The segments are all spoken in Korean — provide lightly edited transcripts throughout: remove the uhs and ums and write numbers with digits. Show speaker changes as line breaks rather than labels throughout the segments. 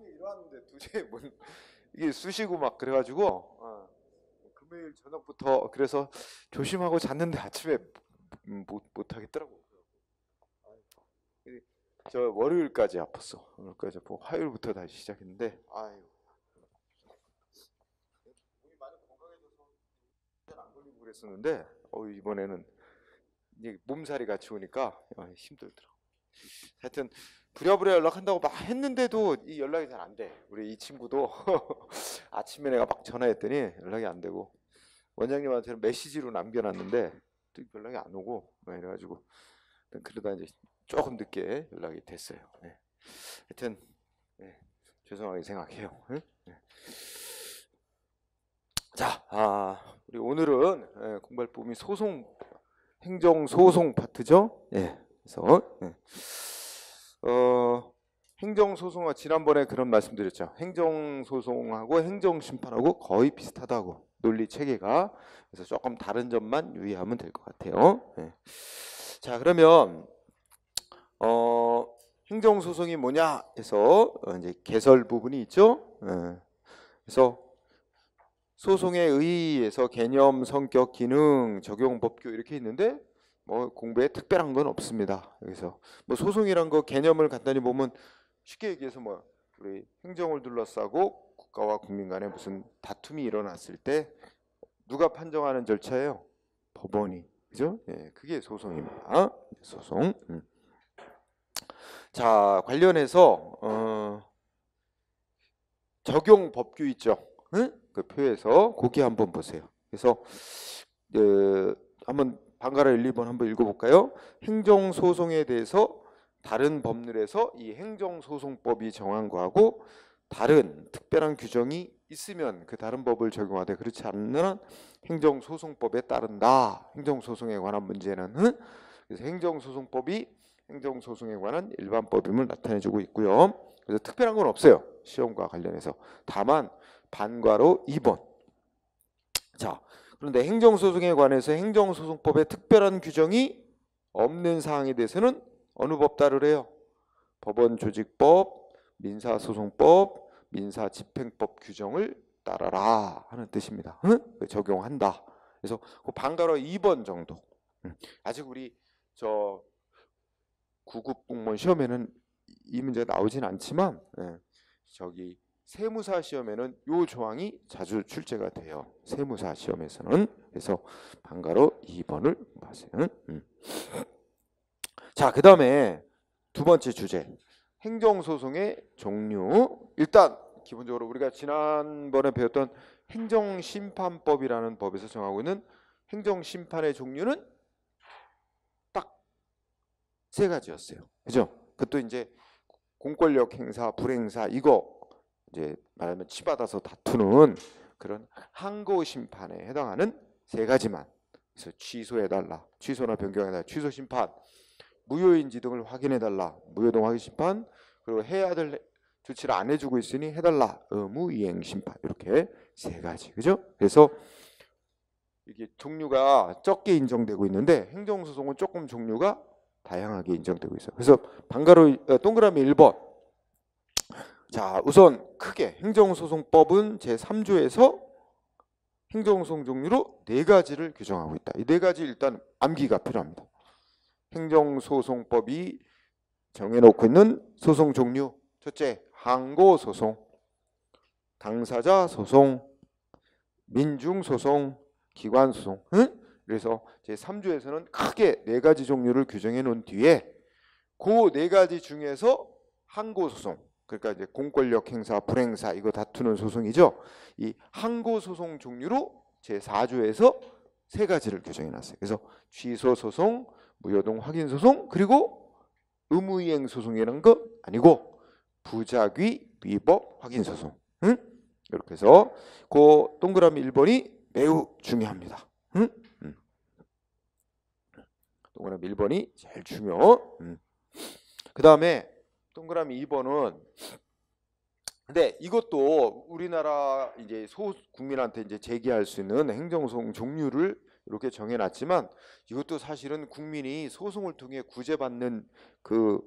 얘기로 왔는데 도저히 이게 쑤시고 막 그래가지고 금요일 저녁부터 그래서 조심하고 잤는데 아침에 못 하겠더라고. 저 월요일까지 아팠어. 월요일까지 아프고 화요일부터 다시 시작했는데 아유 몸이 많이 건강해져서 안 걸리고 그랬었는데 이번에는 이제 몸살이 같이 오니까 힘들더라고. 하여튼 부랴부랴 연락한다고 막 했는데도 이 연락이 잘 안 돼. 우리 이 친구도 아침에 내가 막 전화했더니 연락이 안 되고 원장님한테는 메시지로 남겨놨는데 또 연락이 안 오고 막 이래가지고 그러다 이제 조금 늦게 연락이 됐어요. 네. 하여튼 네, 죄송하게 생각해요. 네? 네. 자, 우리 오늘은 공부할 부분이 행정소송 파트죠. 예. 그래서 행정소송은 지난번에 그런 말씀드렸죠. 행정소송하고 행정심판하고 거의 비슷하다고 논리 체계가. 그래서 조금 다른 점만 유의하면 될 것 같아요. 네. 자, 그러면 행정소송이 뭐냐 해서 이제 개설 부분이 있죠. 그래서 소송에 의의해서 개념, 성격, 기능, 적용, 법규 이렇게 있는데 뭐 공부에 특별한 건 없습니다. 여기서 뭐 소송이란 거 개념을 간단히 보면 쉽게 얘기해서 뭐 우리 행정을 둘러싸고 국가와 국민 간에 무슨 다툼이 일어났을 때 누가 판정하는 절차예요? 법원이. 그죠? 예, 그게 소송입니다. 소송. 자, 관련해서 적용 법규 있죠. 그 표에서 거기 한번 보세요. 그래서 한번 번갈아 1, 2번 한번 읽어볼까요? 행정소송에 대해서 다른 법률에서 이 행정소송법이 정한 거하고 다른 특별한 규정이 있으면 그 다른 법을 적용하되 그렇지 않는 행정소송법에 따른다. 행정소송에 관한 문제는 그래서 행정소송법이 행정소송에 관한 일반법임을 나타내주고 있고요. 그래서 특별한 건 없어요. 시험과 관련해서. 다만 반괄호 2번. 자, 그런데 행정소송에 관해서 행정소송법에 특별한 규정이 없는 사항에 대해서는 어느 법 따르래요? 법원조직법, 민사소송법, 민사집행법 규정을 따라라 하는 뜻입니다. 적용한다. 그래서 그 반괄호 2번 정도. 아직 우리 저 9급 공무원 시험에는 이 문제가 나오진 않지만 저기 세무사 시험에는 이 조항이 자주 출제가 돼요. 세무사 시험에서는. 그래서 반괄호 2번을 하세요. 자, 그 다음에 두 번째 주제 행정소송의 종류. 일단 기본적으로 우리가 지난번에 배웠던 행정심판법이라는 법에서 정하고 있는 행정심판의 종류는 딱 세 가지였어요. 그죠? 그것도 이제 공권력 행사, 불행사 이거 이제 말하면 치받아서 다투는 그런 항고 심판에 해당하는 세 가지만. 그래서 취소해달라, 취소나 변경해달라, 취소 심판, 무효인지 등을 확인해달라, 무효동 확인 심판, 그리고 해야 될 조치를 안 해주고 있으니 해달라, 의무 이행 심판. 이렇게 세 가지. 그죠? 그래서 이게 종류가 적게 인정되고 있는데 행정소송은 조금 종류가 다양하게 인정되고 있어요. 그래서 번갈아 동그라미 1번. 자, 우선 크게 행정소송법은 제3조에서 행정소송 종류로 네 가지를 규정하고 있다. 이 네 가지 일단 암기가 필요합니다. 행정소송법이 정해놓고 있는 소송 종류. 첫째, 항고소송, 당사자소송, 민중소송, 기관소송. 그래서 제3조에서는 크게 네 가지 종류를 규정해 놓은 뒤에 그 네 가지 중에서 항고소송, 그러니까 이제 공권력 행사, 불행사 이거 다투는 소송이죠. 이 항고소송 종류로 제4조에서 세 가지를 규정해 놨어요. 그래서 취소소송, 무효동 확인소송, 그리고 의무이행 소송이라는 거 아니고 부작위 위법 확인소송. 이렇게 해서 그 동그라미 1번이 매우 중요합니다. 동그라미 1번이 제일 중요. 그 다음에 동그라미 2번은 근데 이것도 우리나라 이제 국민한테 이제 제기할 수 있는 행정소송 종류를 이렇게 정해놨지만 이것도 사실은 국민이 소송을 통해 구제받는 그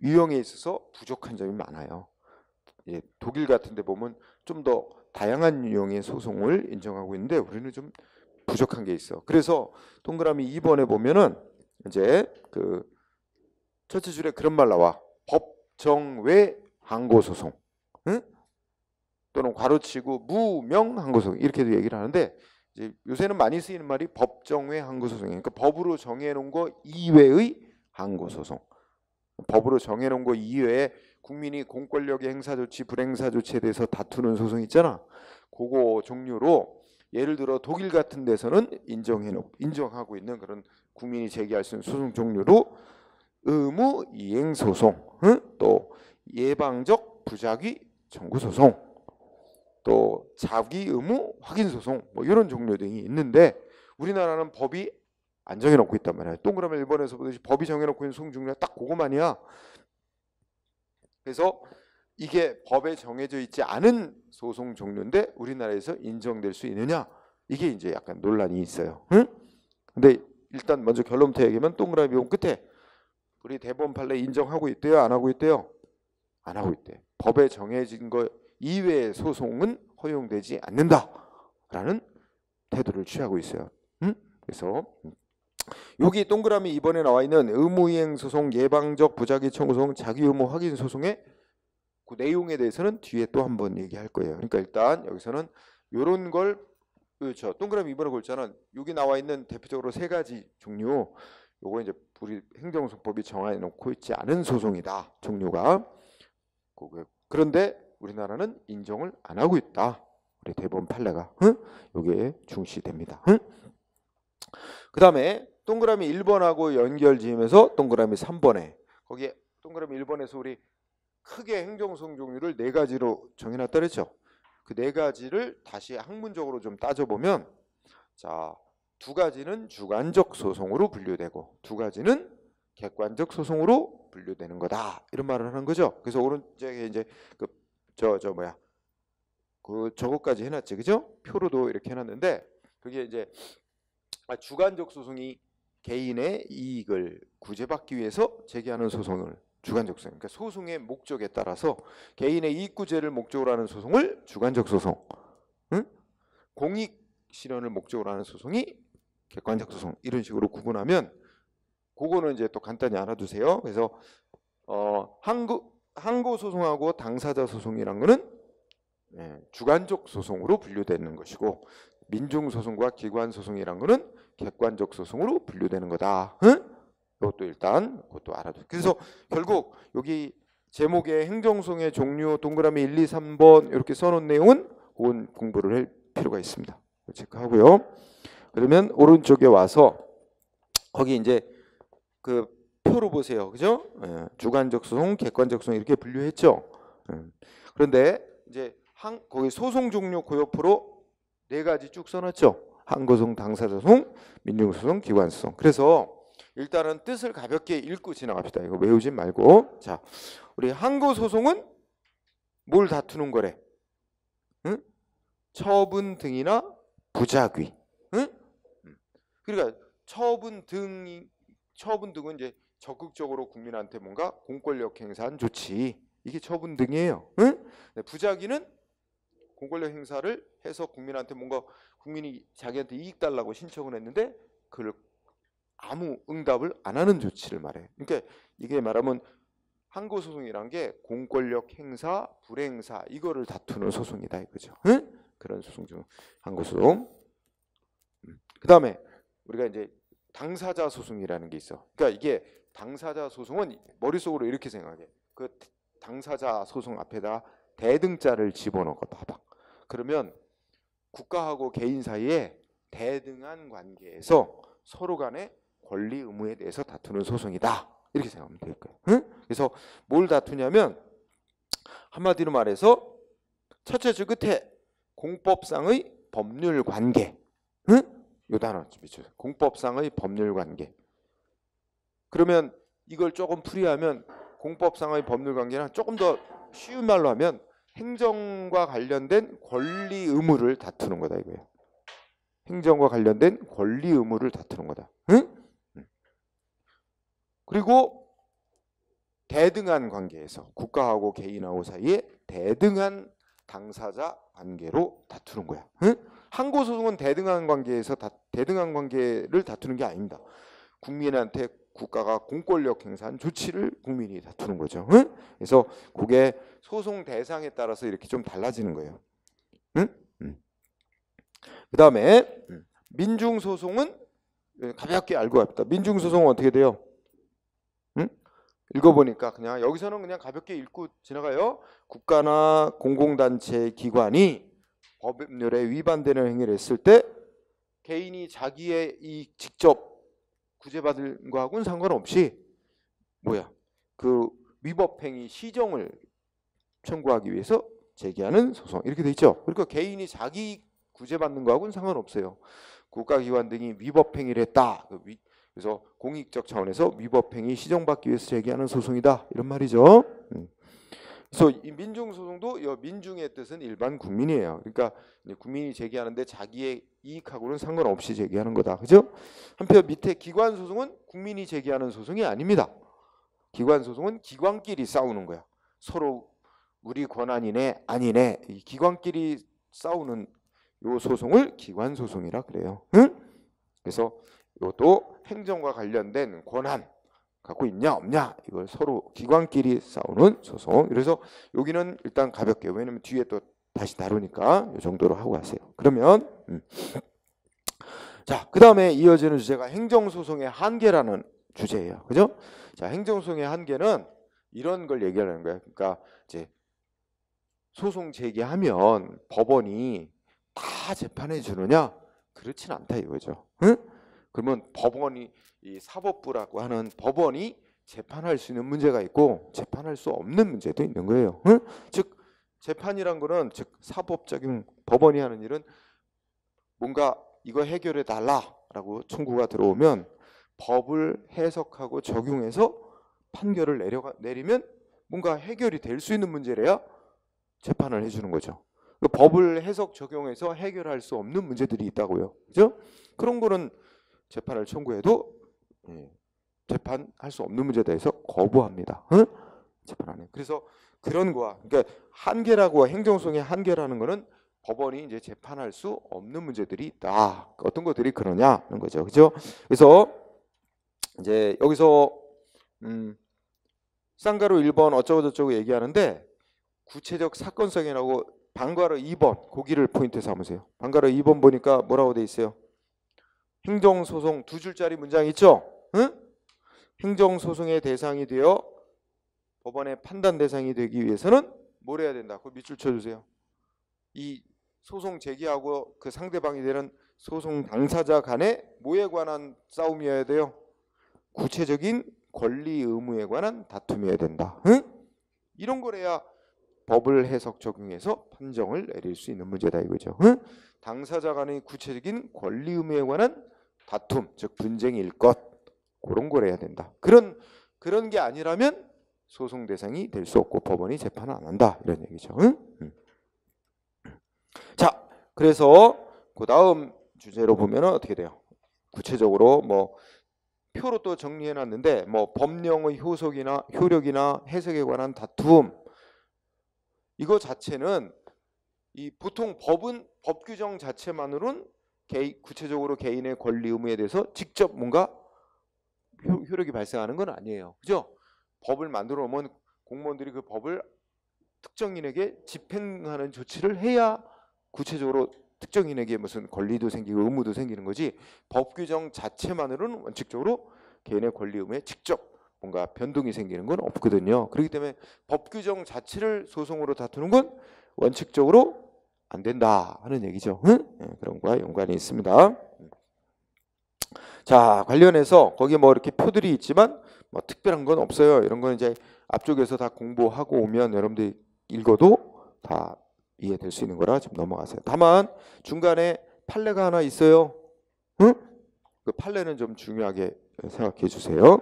유형에 있어서 부족한 점이 많아요. 독일 같은 데 보면 좀 더 다양한 유형의 소송을 인정하고 있는데 우리는 좀 부족한 게 있어. 그래서 동그라미 2번에 보면은 이제 그 첫째 줄에 그런 말 나와. 법정외 항고소송, 응? 또는 괄호치고 무명 항고소송 이렇게도 얘기를 하는데 이제 요새는 많이 쓰이는 말이 법정외 항고소송이에요. 그러니까 법으로 정해놓은 거 이외의 항고소송. 법으로 정해놓은 거 이외에 국민이 공권력의 행사 조치, 불행사 조치에 대해서 다투는 소송 있잖아. 그거 종류로 예를 들어 독일 같은 데서는 인정하고 있는 그런 국민이 제기할 수 있는 소송 종류로 의무 이행 소송, 응? 또 예방적 부작위 청구 소송, 또 자기 의무 확인 소송, 뭐 이런 종류 등이 있는데 우리나라는 법이 안 정해놓고 있단 말이야. 동그라미 1번에서 보듯이 법이 정해놓고 있는 소송 종류가 딱 그거만이야. 그래서 이게 법에 정해져 있지 않은 소송 종류인데 우리나라에서 인정될 수 있느냐? 이게 이제 약간 논란이 있어요. 응? 근데 일단 먼저 결론부터 얘기하면 동그라미 1번 끝에 우리 대법원 판례 인정하고 있대요? 안 하고 있대요? 안 하고 있대. 법에 정해진 거 이외의 소송은 허용되지 않는다라는 태도를 취하고 있어요. 응? 그래서 여기 동그라미 2번에 나와 있는 의무이행 소송, 예방적 부작위 청구 소송, 자기 의무 확인 소송의 그 내용에 대해서는 뒤에 또 한번 얘기할 거예요. 그러니까 일단 여기서는 이런 걸 그렇죠. 동그라미 2번에 골자는 여기 나와 있는 대표적으로 세 가지 종류. 요거 이제 우리 행정소송법이 정해 놓고 있지 않은 소송이다. 종류가. 그런데 우리나라는 인정을 안 하고 있다. 우리 대법원 판례가. 응? 요게 중시됩니다. 응? 그다음에 동그라미 1번하고 연결 지으면서 동그라미 3번에 거기에 동그라미 1번에서 우리 크게 행정소송 종류를 네 가지로 정해놨다 그랬죠. 그 네 가지를 다시 학문적으로 좀 따져보면 자, 두 가지는 주관적 소송으로 분류되고 두 가지는 객관적 소송으로 분류되는 거다. 이런 말을 하는 거죠. 그래서 오른쪽에 이제 그 저거까지 해놨지, 그죠? 표로도 이렇게 해놨는데 그게 이제 주관적 소송이 개인의 이익을 구제받기 위해서 제기하는 소송을 주관적 소송. 그러니까 소송의 목적에 따라서 개인의 이익 구제를 목적으로 하는 소송을 주관적 소송, 응? 공익 실현을 목적으로 하는 소송이 객관적 소송 이런 식으로 구분하면 그거는 이제 또 간단히 알아두세요. 그래서 항고 소송하고 당사자 소송이란 거는 주관적 소송으로 분류되는 것이고 민중 소송과 기관 소송이란 거는 객관적 소송으로 분류되는 거다. 응? 이것도 일단 그것도 알아두세요. 그래서 결국 여기 제목에 행정소송의 종류 동그라미 1, 2, 3번 이렇게 써놓은 내용은 그건 공부를 할 필요가 있습니다. 체크하고요. 그러면 오른쪽에 와서 거기 이제 그 표로 보세요. 그죠? 주관적 소송, 객관적 소송 이렇게 분류했죠. 그런데 이제 거기 소송 종류 고요표로 네 가지 쭉 써놨죠. 항고소송, 당사자소송, 민중소송, 기관소송. 그래서 일단은 뜻을 가볍게 읽고 지나갑시다. 이거 외우지 말고. 자, 우리 항고소송은 뭘 다투는 거래? 응? 처분 등이나 부작위. 응? 그러니까 처분 등은 이제 적극적으로 국민한테 뭔가 공권력 행사한 조치. 이게 처분 등이에요. 응? 부작위는 공권력 행사를 해서 국민한테 뭔가 국민이 자기한테 이익 달라고 신청을 했는데 그걸 아무 응답을 안 하는 조치를 말해. 그러니까 이게 말하면 항고소송이란 게 공권력 행사, 불행사 이거를 다투는 소송이다 이거죠. 응? 그런 소송 중 항고소송. 그다음에 우리가 이제 당사자 소송이라는 게 있어. 그러니까 이게 당사자 소송은 머릿속으로 이렇게 생각해. 그 당사자 소송 앞에다 대등자를 집어넣거든. 그러면 국가하고 개인 사이에 대등한 관계에서 서로 간의 권리 의무에 대해서 다투는 소송이다. 이렇게 생각하면 될 거예요. 응? 그래서 뭘 다투냐면 한마디로 말해서 첫째 줄 끝에 공법상의 법률 관계. 응? 요 단어 좀 비춰주세요. 공법상의 법률 관계. 그러면 이걸 조금 풀이하면 공법상의 법률 관계는 조금 더 쉬운 말로 하면 행정과 관련된 권리 의무를 다투는 거다 이거예요. 행정과 관련된 권리 의무를 다투는 거다. 응? 그리고 대등한 관계에서 국가하고 개인하고 사이에 대등한 당사자 관계로 다투는 거야. 응? 항고 소송은 대등한 관계에서 대등한 관계를 다투는 게 아닙니다. 국민한테 국가가 공권력 행사한 조치를 국민이 다투는 거죠. 응? 그래서 그게 소송 대상에 따라서 이렇게 좀 달라지는 거예요. 응? 그 다음에 민중소송은 가볍게 알고 갑니다. 민중소송은 어떻게 돼요? 응? 읽어보니까 그냥 여기서는 그냥 가볍게 읽고 지나가요. 국가나 공공단체 기관이 법률에 위반되는 행위를 했을 때 개인이 자기의 이 직접 구제받은 거하고는 상관없이 그 위법행위 시정을 청구하기 위해서 제기하는 소송 이렇게 돼 있죠. 그러니까 개인이 자기 구제받는 거하고는 상관없어요. 국가기관 등이 위법행위를 했다. 그래서 공익적 차원에서 위법행위 시정받기 위해서 제기하는 소송이다. 이런 말이죠. 그래서 이 민중소송도 민중의 뜻은 일반 국민이에요. 그러니까 국민이 제기하는데 자기의 이익하고는 상관없이 제기하는 거다. 그죠? 한편 밑에 기관소송은 국민이 제기하는 소송이 아닙니다. 기관소송은 기관끼리 싸우는 거야. 서로 우리 권한이네 아니네 이 기관끼리 싸우는 요 소송을 기관소송이라 그래요. 응? 그래서 이것도 행정과 관련된 권한 갖고 있냐 없냐 이걸 서로 기관끼리 싸우는 소송. 그래서 여기는 일단 가볍게 왜냐면 뒤에 또 다시 다루니까 이 정도로 하고 가세요. 그러면 자, 그 다음에 이어지는 주제가 행정소송의 한계라는 주제예요. 그죠? 자, 행정소송의 한계는 이런 걸 얘기하는 거예요. 그러니까 이제 소송 제기하면 법원이 다 재판해 주느냐? 그렇진 않다 이거죠. 응? 그러면 법원이 이 사법부라고 하는 법원이 재판할 수 있는 문제가 있고 재판할 수 없는 문제도 있는 거예요. 응? 즉 재판이란 거는 즉 사법적인 법원이 하는 일은 뭔가 이거 해결해 달라라고 청구가 들어오면 법을 해석하고 적용해서 판결을 내리면 뭔가 해결이 될 수 있는 문제래야 재판을 해주는 거죠. 그 법을 해석 적용해서 해결할 수 없는 문제들이 있다고요. 그죠? 그런 거는 재판을 청구해도 재판할 수 없는 문제에 대해서 거부합니다. 응? 재판 안 해. 그래서 그런 거야. 그러니까 한계라고 행정소송의 한계라는 거는 법원이 이제 재판할 수 없는 문제들이 있다. 어떤 것들이 그러냐는 거죠. 그죠? 그래서 이제 여기서 쌍가루 1번 어쩌고 저쩌고 얘기하는데 구체적 사건성이라고 방과로 2번 고기를 포인트 삼으세요. 방과로 2번 보니까 뭐라고 돼 있어요? 행정소송 두 줄짜리 문장 있죠? 응? 행정소송의 대상이 되어 법원의 판단 대상이 되기 위해서는 뭘 해야 된다? 그 밑줄 쳐주세요. 이 소송 제기하고 그 상대방이 되는 소송 당사자 간의 뭐에 관한 싸움이어야 돼요? 구체적인 권리 의무에 관한 다툼이어야 된다. 응? 이런 거래야 법을 해석 적용해서 판정을 내릴 수 있는 문제다 이거죠. 응? 당사자 간의 구체적인 권리 의무에 관한 다툼, 즉 분쟁일 것 그런 걸 해야 된다. 그런 게 아니라면 소송 대상이 될 수 없고 법원이 재판을 안 한다 이런 얘기죠. 응? 자, 그래서 그 다음 주제로 보면 어떻게 돼요? 구체적으로 뭐 표로 또 정리해놨는데 뭐 법령의 효력이나 해석에 관한 다툼 이거 자체는 이 보통 법은 법 규정 자체만으로는 구체적으로 개인의 권리 의무에 대해서 직접 뭔가 효력이 발생하는 건 아니에요. 그죠? 법을 만들어 놓으면 공무원들이 그 법을 특정인에게 집행하는 조치를 해야 구체적으로 특정인에게 무슨 권리도 생기고 의무도 생기는 거지 법 규정 자체만으로는 원칙적으로 개인의 권리 의무에 직접 뭔가 변동이 생기는 건 없거든요. 그렇기 때문에 법 규정 자체를 소송으로 다투는 건 원칙적으로 안 된다 하는 얘기죠. 응? 네, 그런 거와 연관이 있습니다. 자, 관련해서 거기 뭐 이렇게 표들이 있지만 뭐 특별한 건 없어요. 이런 건 이제 앞쪽에서 다 공부하고 오면 여러분들이 읽어도 다 이해될 수 있는 거라 좀 넘어가세요. 다만 중간에 판례가 하나 있어요. 응? 그 판례는 좀 중요하게 생각해 주세요.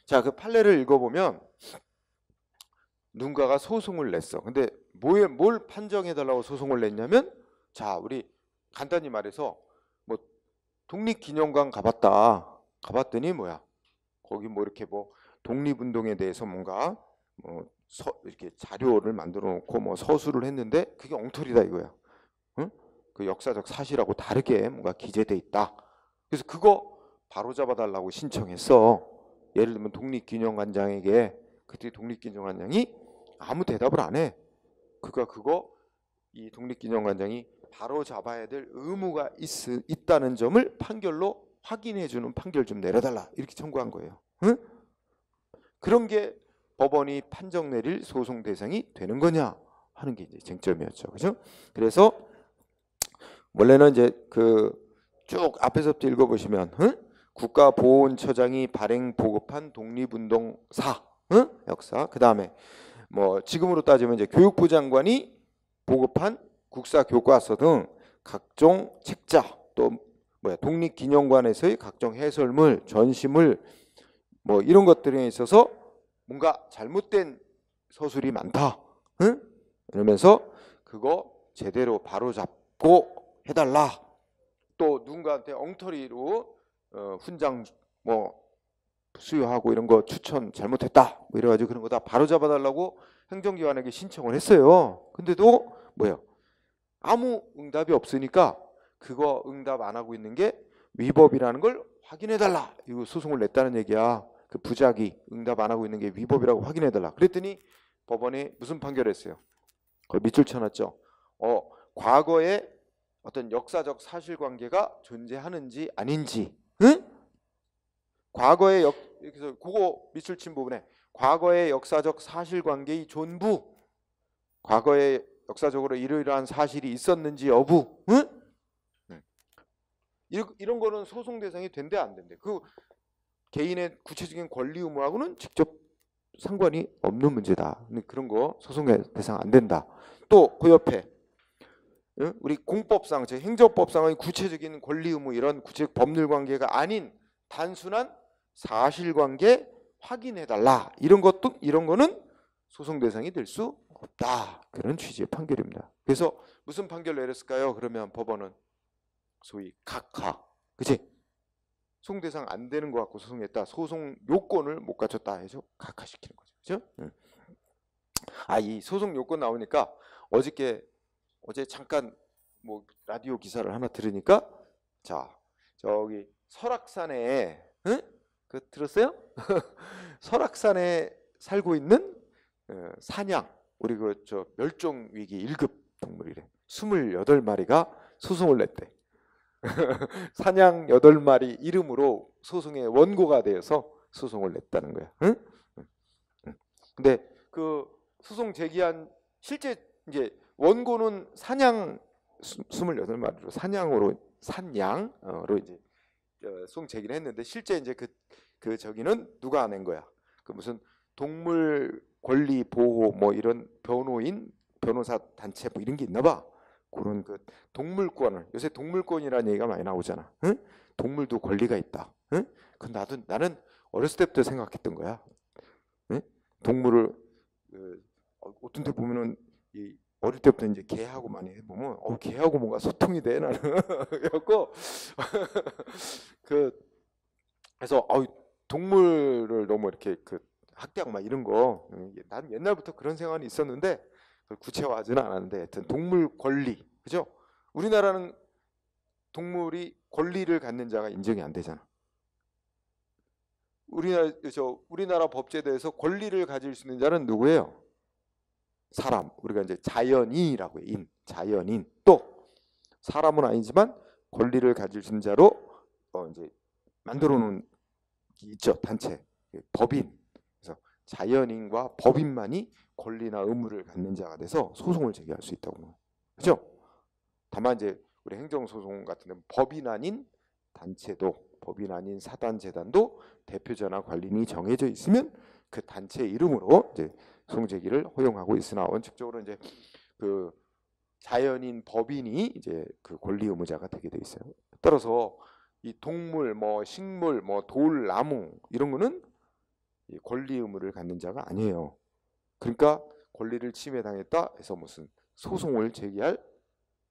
자, 그 판례를 읽어보면 누군가가 소송을 냈어. 근데 뭘 판정해달라고 소송을 냈냐면 자, 우리 간단히 말해서 뭐 독립기념관 가봤더니 뭐야? 거기 뭐 이렇게 뭐 독립운동에 대해서 뭔가 이렇게 자료를 만들어 놓고 뭐 서술을 했는데 그게 엉터리다 이거야. 응? 그 역사적 사실하고 다르게 뭔가 기재돼 있다. 그래서 그거 바로잡아 달라고 신청했어. 예를 들면 독립기념관장에게. 그때 독립기념관장이 아무 대답을 안 해. 그러니까 그거 이 독립기념관장이 바로잡아야 될 의무가 있다는 점을 판결로 확인해주는 판결 좀 내려달라 이렇게 청구한 거예요. 응? 그런 게 법원이 판정 내릴 소송 대상이 되는 거냐 하는 게 이제 쟁점이었죠. 그죠? 그래서 원래는 이제 그 쭉 앞에서부터 읽어보시면 국가보훈처장이 발행 보급한 독립운동사 역사, 그 다음에 뭐 지금으로 따지면 이제 교육부 장관이 보급한 국사교과서 등 각종 책자, 또 독립기념관에서의 각종 해설물, 전시물 뭐 이런 것들에 있어서 뭔가 잘못된 서술이 많다. 이러면서 그거 제대로 바로잡고 해달라. 또 누군가한테 엉터리로 훈장 뭐 수여하고 이런 거 추천 잘못했다. 뭐 이래가지고 그런 거 다 바로잡아달라고 행정기관에게 신청을 했어요. 근데도 뭐예요? 아무 응답이 없으니까 그거 응답 안 하고 있는 게 위법이라는 걸 확인해달라. 이거 소송을 냈다는 얘기야. 그 부작위 응답 안 하고 있는 게 위법이라고 확인해달라. 그랬더니 법원이 무슨 판결했어요? 그걸 밑줄 쳐놨죠. 과거에 어떤 역사적 사실관계가 존재하는지 아닌지, 과거의 그래서 그거 밑줄 친 부분에 과거의 역사적 사실관계의 존부, 과거에 역사적으로 이러이러한 사실이 있었는지 여부, 이런 거는 소송 대상이 된대 안 된대. 그 개인의 구체적인 권리 의무하고는 직접 상관이 없는 문제다. 그런 거 소송의 대상 안 된다. 또 그 옆에 우리 공법상, 즉 행정법상의 구체적인 권리 의무 이런 구체적 법률 관계가 아닌 단순한 사실관계 확인해달라. 이런 거는 소송 대상이 될 수 없다. 그런 취지의 판결입니다. 그래서 무슨 판결 내렸을까요? 그러면 법원은 소위 각하, 그치? 소송 대상 안 되는 것 같고 소송했다. 소송 요건을 못 갖췄다 해서 각하시키는 거죠. 그죠? 이 소송 요건 나오니까 어제 잠깐 뭐 라디오 기사를 하나 들으니까 자 저기 설악산에 그 들었어요? 설악산에 살고 있는 사냥, 우리 그 저 멸종 위기 1급 동물이래. 28마리가 소송을 냈대. 사냥 8마리 이름으로 소송의 원고가 되어서 소송을 냈다는 거야. 근데 그 소송 제기한 실제 이제 원고는 사냥 28마리로 산양으로 이제 소송 제기를 했는데 실제 이제 그 저기는 누가 낸 거야? 그 무슨 동물 권리 보호 뭐 이런 변호사 단체 뭐 이런 게 있나 봐. 그런 그 동물권을, 요새 동물권이라는 얘기가 많이 나오잖아. 동물도 권리가 있다. 그 나는 어렸을 때부터 생각했던 거야. 동물을 어떤 데 보면은 어릴 때부터 이제 개하고 많이 해보면 개하고 뭔가 소통이 돼 나는. 그래갖고 그래서 동물을 너무 이렇게 학대하고 막 이런 거, 난 옛날부터 그런 생각이 있었는데 그걸 구체화하지는 않았는데 하여튼 동물 권리, 그죠? 우리나라는 동물이 권리를 갖는 자가 인정이 안 되잖아. 우리나라 법제도에서 권리를 가질 수 있는 자는 누구예요? 사람, 우리가 이제 자연인이라고 해요. 자연인. 또 사람은 아니지만 권리를 가질 수 있는 자로 이제 만들어 놓은 게 있죠. 단체, 법인. 그래서 자연인과 법인만이 권리나 의무를 갖는 자가 돼서 소송을 제기할 수 있다고. 그죠? 다만 이제 우리 행정소송 같은 데는 법인 아닌 단체도, 법인 아닌 사단재단도 대표자나 관리인이 정해져 있으면 그 단체 이름으로 이제 소송 제기를 허용하고 있으나 원칙적으로 이제 그 자연인 법인이 이제 그 권리 의무자가 되게 돼 있어요. 따라서 이 동물, 뭐 식물, 뭐 돌, 나무 이런 거는 권리 의무를 갖는 자가 아니에요. 그러니까 권리를 침해당했다 해서 무슨 소송을 제기할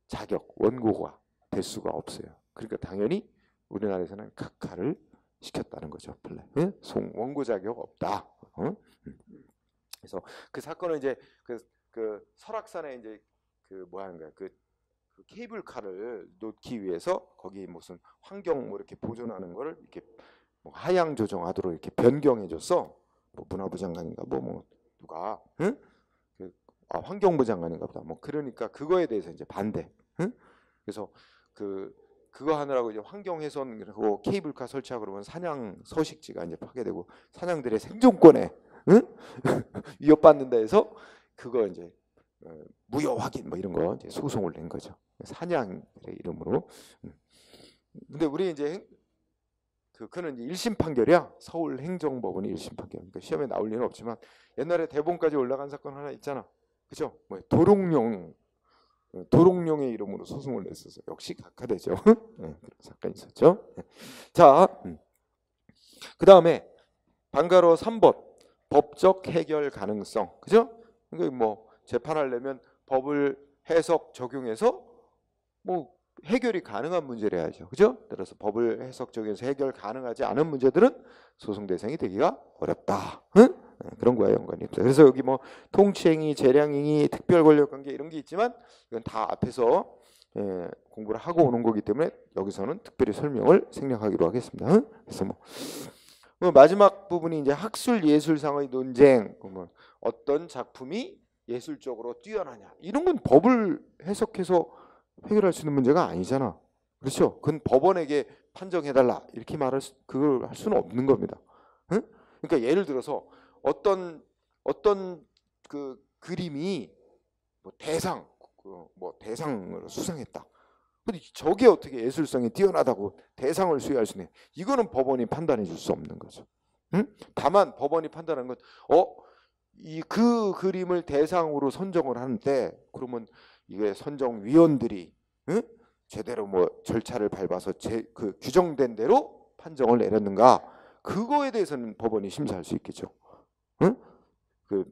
자격, 원고가 될 수가 없어요. 그러니까 당연히 우리나라에서는 각하를 시켰다는 거죠. 원고 자격 없다. 그래서 그 사건은 이제 그 설악산에 이제 그 뭐 하는 거야, 그 케이블카를 놓기 위해서 거기 무슨 환경 뭐 이렇게 보존하는 거를 이렇게 뭐 하향 조정하도록 이렇게 변경해 줬어. 뭐 문화부 장관인가 뭐 누가, 응? 환경부 장관인가 보다. 뭐 그러니까 그거에 대해서 이제 반대. 응? 그래서 그거 하느라고 이제 환경훼손 그리고 케이블카 설치하고 그러면 사냥 서식지가 이제 파괴되고 사냥들의 생존권에, 응? 위협받는다 해서 그거 이제 무효 확인 뭐 이런 거 이제 소송을 낸 거죠. 사냥의 이름으로. 근데 우리 이제 그는 이제 1심 판결이야. 서울행정법원이 1심 판결. 그러니까 시험에 나올 리는 없지만 옛날에 대법원까지 올라간 사건 하나 있잖아. 그죠? 뭐 도롱뇽의 이름으로 소송을 냈었어. 역시 각하대죠. 그런 사건이 있었죠. 자, 그 다음에 방가로 3번 법적 해결 가능성. 그죠? 그러니까 뭐 재판하려면 법을 해석 적용해서 뭐 해결이 가능한 문제를 해야죠. 그죠? 따라서 법을 해석 적용해서 해결 가능하지 않은 문제들은 소송 대상이 되기가 어렵다. 응? 그런 거야 연관이 없어요. 그래서 여기 뭐 통치행위, 재량행위, 특별권력관계 이런 게 있지만 이건 다 앞에서 공부를 하고 오는 거기 때문에 여기서는 특별히 설명을 생략하기로 하겠습니다. 응? 그래서 뭐 마지막 부분이 이제 학술 예술상의 논쟁. 그러면 어떤 작품이 예술적으로 뛰어나냐 이런 건 법을 해석해서 해결할 수 있는 문제가 아니잖아. 그렇죠? 그건 법원에게 판정해달라 이렇게 그걸 할 수는 없는 겁니다. 응? 그러니까 예를 들어서 어떤 그 그림이 뭐 대상을 수상했다. 근데 저게 어떻게 예술성이 뛰어나다고 대상을 수여할 수 있냐? 이거는 법원이 판단해 줄 수 없는 거죠. 응? 다만 법원이 판단하는 건 그 그림을 대상으로 선정을 하는데 그러면 이게 선정위원들이, 응? 제대로 뭐 절차를 밟아서 그 규정된 대로 판정을 내렸는가? 그거에 대해서는 법원이 심사할 수 있겠죠. 응? 그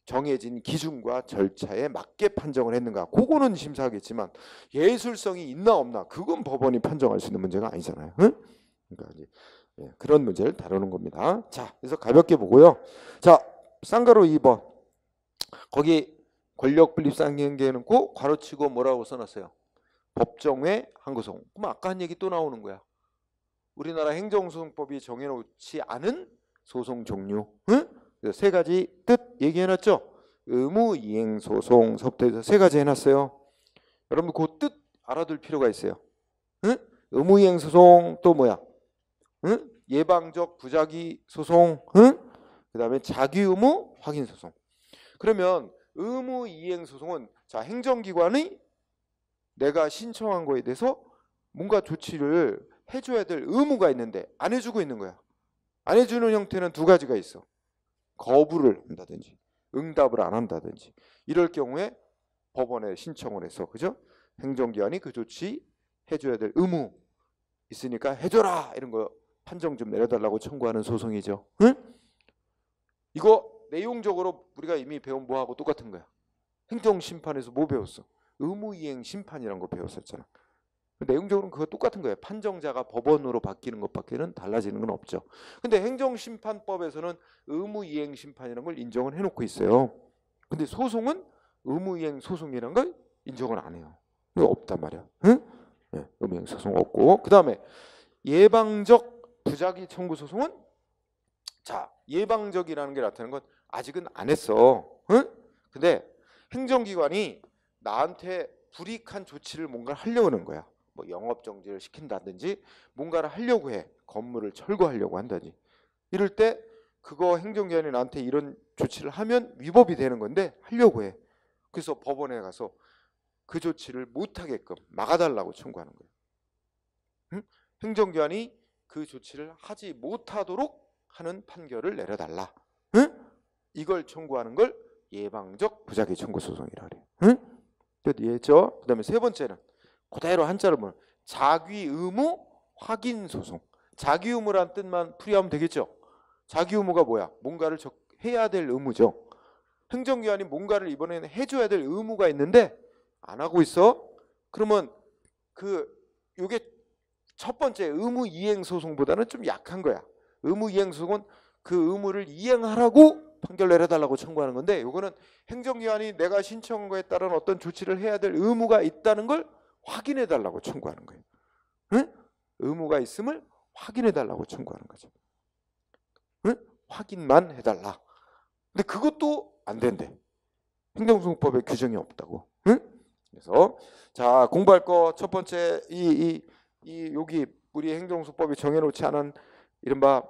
정해진 기준과 절차에 맞게 판정을 했는가? 그거는 심사하겠지만 예술성이 있나 없나? 그건 법원이 판정할 수 있는 문제가 아니잖아요. 응? 그러니까 이제 그런 문제를 다루는 겁니다. 자, 그래서 가볍게 보고요. 자, 쌍가로 2번. 거기 권력 분립 쌍경계는 꼭 괄호치고 뭐라고 써놨어요? 법정외 항고소송. 그럼 아까 한 얘기 또 나오는 거야. 우리나라 행정소송법이 정해놓지 않은 소송 종류. 응? 세 가지 뜻 얘기해놨죠. 의무이행소송 서부터 세 가지 해놨어요. 여러분 그 뜻 알아둘 필요가 있어요. 응? 의무이행소송 또 뭐야? 응? 예방적 부작위 소송. 응? 그 다음에 자기의무 확인소송. 그러면 의무이행소송은 자 행정기관이 내가 신청한 거에 대해서 뭔가 조치를 해줘야 될 의무가 있는데 안 해주고 있는 거야. 안 해주는 형태는 두 가지가 있어. 거부를 한다든지 응답을 안 한다든지 이럴 경우에 법원에 신청을 해서, 그죠? 행정기관이 그 조치 해줘야 될 의무 있으니까 해줘라 이런 거 판정 좀 내려달라고 청구하는 소송이죠. 응? 이거 내용적으로 우리가 이미 배운 뭐하고 똑같은 거야. 행정심판에서 뭐 배웠어? 의무이행 심판이라는 거 배웠었잖아. 내용적으로는 그거 똑같은 거예요. 판정자가 법원으로 바뀌는 것밖에는 달라지는 건 없죠. 근데 행정심판법에서는 의무이행 심판이라는 걸 인정을 해놓고 있어요. 근데 소송은 의무이행 소송이라는 걸 인정을 안 해요. 이거 없단 말이야. 응? 네, 의무이행 소송 없고. 그 다음에 예방적 부작위 청구 소송은 자 예방적이라는 게 나타나는 건 아직은 안 했어. 응? 근데 행정기관이 나한테 불이익한 조치를 뭔가 하려고 하는 거야. 뭐 영업 정지를 시킨다든지 뭔가를 하려고 해. 건물을 철거하려고 한다든지. 이럴 때 그거 행정기관이 나한테 이런 조치를 하면 위법이 되는 건데 하려고 해. 그래서 법원에 가서 그 조치를 못하게끔 막아달라고 청구하는 거예요. 응? 행정기관이 그 조치를 하지 못하도록 하는 판결을 내려달라. 응? 이걸 청구하는 걸 예방적 부작위 청구 소송이라 그래요. 응? 이해했죠? 그 다음에 세 번째는 그대로 한자로 보면 자귀의무 확인 소송. 자귀의무란 뜻만 풀이하면 되겠죠? 자귀의무가 뭐야? 뭔가를 해야 될 의무죠. 행정기관이 뭔가를 이번에는 해줘야 될 의무가 있는데 안 하고 있어? 그러면 요게 첫 번째 의무이행 소송보다는 좀 약한 거야. 의무이행 소송은 그 의무를 이행하라고 판결 내려달라고 청구하는 건데, 요거는 행정기관이 내가 신청한 거에 따른 어떤 조치를 해야 될 의무가 있다는 걸 확인해 달라고 청구하는 거예요. 응? 의무가 있음을 확인해 달라고 청구하는 거죠. 응? 확인만 해달라. 근데 그것도 안 된대. 행정소송법에 규정이 없다고. 응? 그래서 자, 공부할 거 첫 번째, 여기 우리 행정소송법이 정해놓지 않은 이른바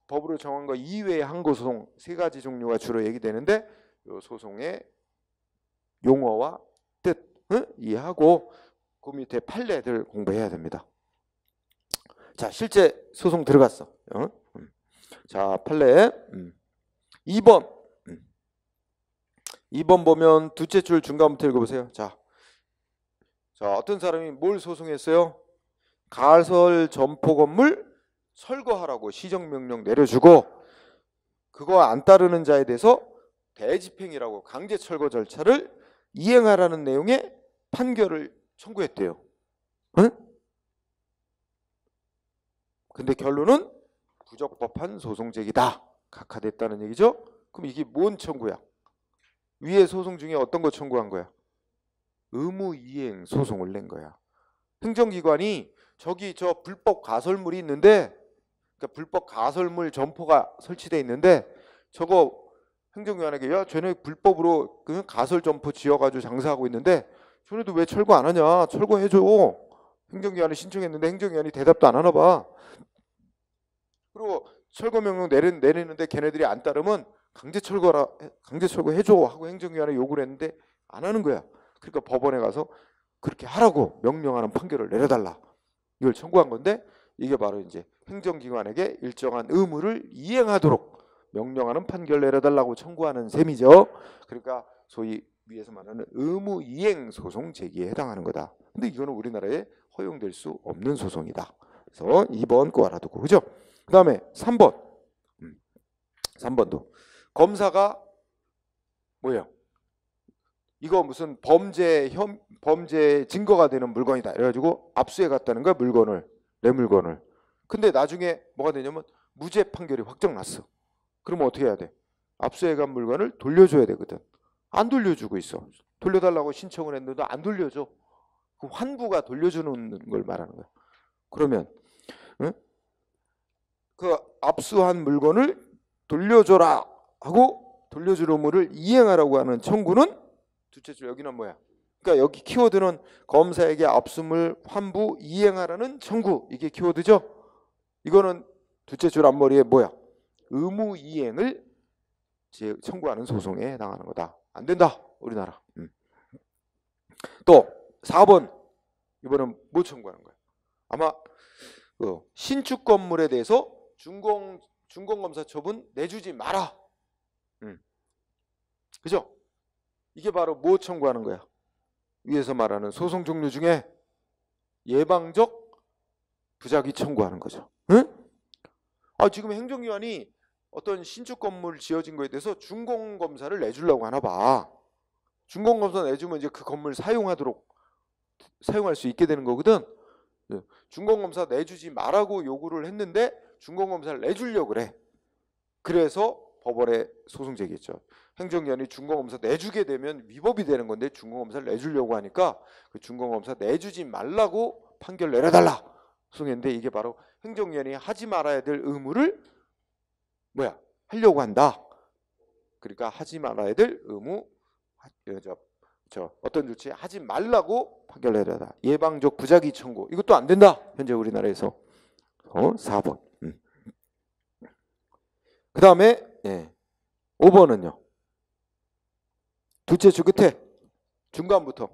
법으로 정한 거 이외의 항고소송 세 가지 종류가 주로 얘기되는데, 요 소송의 용어와 뜻 이해하고 그 밑에 판례들 공부해야 됩니다. 자, 실제 소송 들어갔어. 자, 판례 2번. 2번 보면 둘째 줄 중간부터 읽어보세요. 자, 어떤 사람이 뭘 소송했어요? 가설 점포 건물 철거하라고 시정명령 내려주고, 그거 안 따르는 자에 대해서 대집행이라고 강제 철거 절차를 이행하라는 내용의 판결을 청구했대요. 응? 근데 결론은 부적법한 소송 제기다, 각하됐다는 얘기죠. 그럼 이게 뭔 청구야? 위에 소송 중에 어떤 거 청구한 거야? 의무이행 소송을 낸 거야. 행정기관이 저기 저 불법 가설물이 있는데, 그러니까 불법 가설물 점포가 설치돼 있는데, 저거 행정기관에게 야, 쟤네 불법으로 그 가설 점포 지어가지고 장사하고 있는데 쟤네도 왜 철거 안 하냐? 철거해줘. 행정기관에 신청했는데 행정기관이 대답도 안 하나 봐. 그리고 철거 명령 내리는데 걔네들이 안 따르면 강제 철거해줘 하고 행정기관에 요구를 했는데 안 하는 거야. 그러니까 법원에 가서 그렇게 하라고 명령하는 판결을 내려달라, 이걸 청구한 건데, 이게 바로 이제 행정기관에게 일정한 의무를 이행하도록 명령하는 판결 내려달라고 청구하는 셈이죠. 그러니까 소위 위에서 말하는 의무이행 소송 제기에 해당하는 거다. 근데 이거는 우리나라에 허용될 수 없는 소송이다. 그래서 2번 거 알아두고, 그죠? 그 다음에 3번. 3번도 검사가 뭐예요? 이거 무슨 범죄 증거가 되는 물건이다, 그래가지고 압수해 갔다는 거야, 내 물건을. 근데 나중에 뭐가 되냐면 무죄 판결이 확정났어. 그러면 어떻게 해야 돼? 압수해 간 물건을 돌려줘야 되거든. 안 돌려주고 있어. 돌려달라고 신청을 했는데 안 돌려줘. 그 환부가 돌려주는 걸 말하는 거야. 그러면 그 압수한 물건을 돌려줘라 하고 돌려주는 의무를 이행하라고 하는 청구는 둘째 줄, 여기는 뭐야? 그러니까 여기 키워드는 검사에게 압수물 환부 이행하라는 청구, 이게 키워드죠. 이거는 둘째 줄 앞머리에 뭐야? 의무 이행을 청구하는 소송에 해당하는 거다. 안 된다, 우리나라. 또 4번, 이번은 뭐 청구하는 거야? 아마 신축 건물에 대해서 준공검사 처분 내주지 마라. 그죠? 이게 바로 뭐 청구하는 거야? 위에서 말하는 소송 종류 중에 예방적 부작위 청구하는 거죠. 응? 지금 행정기관이 어떤 신축 건물 지어진 거에 대해서 준공검사를 내주려고 하나 봐. 준공검사 내주면 이제 그 건물 사용할 수 있게 되는 거거든. 준공검사 내주지 말라고 요구를 했는데 준공검사를 내주려고 그래. 그래서 법원에 소송 제기했죠. 행정기관이 준공검사 내주게 되면 위법이 되는 건데 준공검사를 내주려고 하니까 그 준공검사 내주지 말라고 판결 내려달라 소송했는데, 이게 바로 행정기관이 하지 말아야 될 의무를 하려고 한다. 그러니까 하지 말아야 될 의무, 어떤 조치 하지 말라고 판결 내려다. 예방적 부작위 청구, 이것도 안 된다, 현재 우리나라에서. 4번. 그 다음에 5번은요. 둘째 줄 끝에 중간부터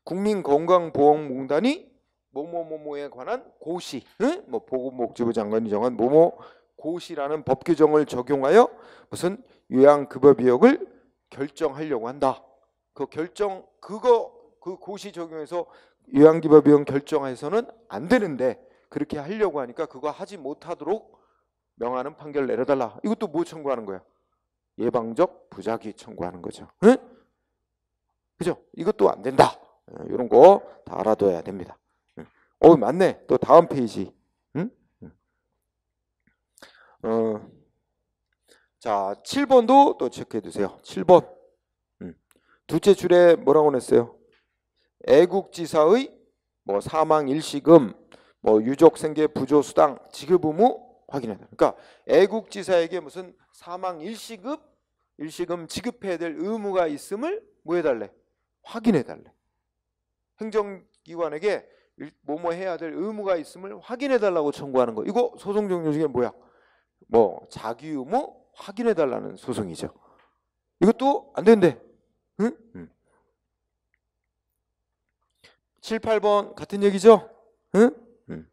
국민건강보험공단이 뭐뭐뭐뭐에 관한 고시, 보건복지부 장관이 정한 뭐뭐 고시라는 법 규정을 적용하여 무슨 요양급여비용을 결정하려고 한다. 그 고시 적용해서 요양급여비용 결정해서는 안 되는데 그렇게 하려고 하니까 그거 하지 못하도록 명하는 판결 내려달라. 이것도 뭐 청구하는 거야? 예방적 부작위 청구하는 거죠. 응? 그죠? 이것도 안 된다. 이런 거 다 알아둬야 됩니다. 맞네. 또 다음 페이지. 응? 자, 7번도 또 체크해 두세요. 7번. 둘째 줄에 뭐라고 냈어요? 애국지사의 뭐 사망 일시금, 뭐 유족 생계 부조 수당 지급 의무 확인해야 돼. 그러니까 애국지사에게 무슨 사망 일시금 지급해야 될 의무가 있음을 뭐 해달래? 확인해 달래. 행정기관에게 뭐뭐 해야 될 의무가 있음을 확인해 달라고 청구하는 거. 이거 소송 종류 중에 뭐야? 뭐 자기 의무 확인해 달라는 소송이죠. 이것도 안 된대. 응? 7, 8번 같은 얘기죠? 응?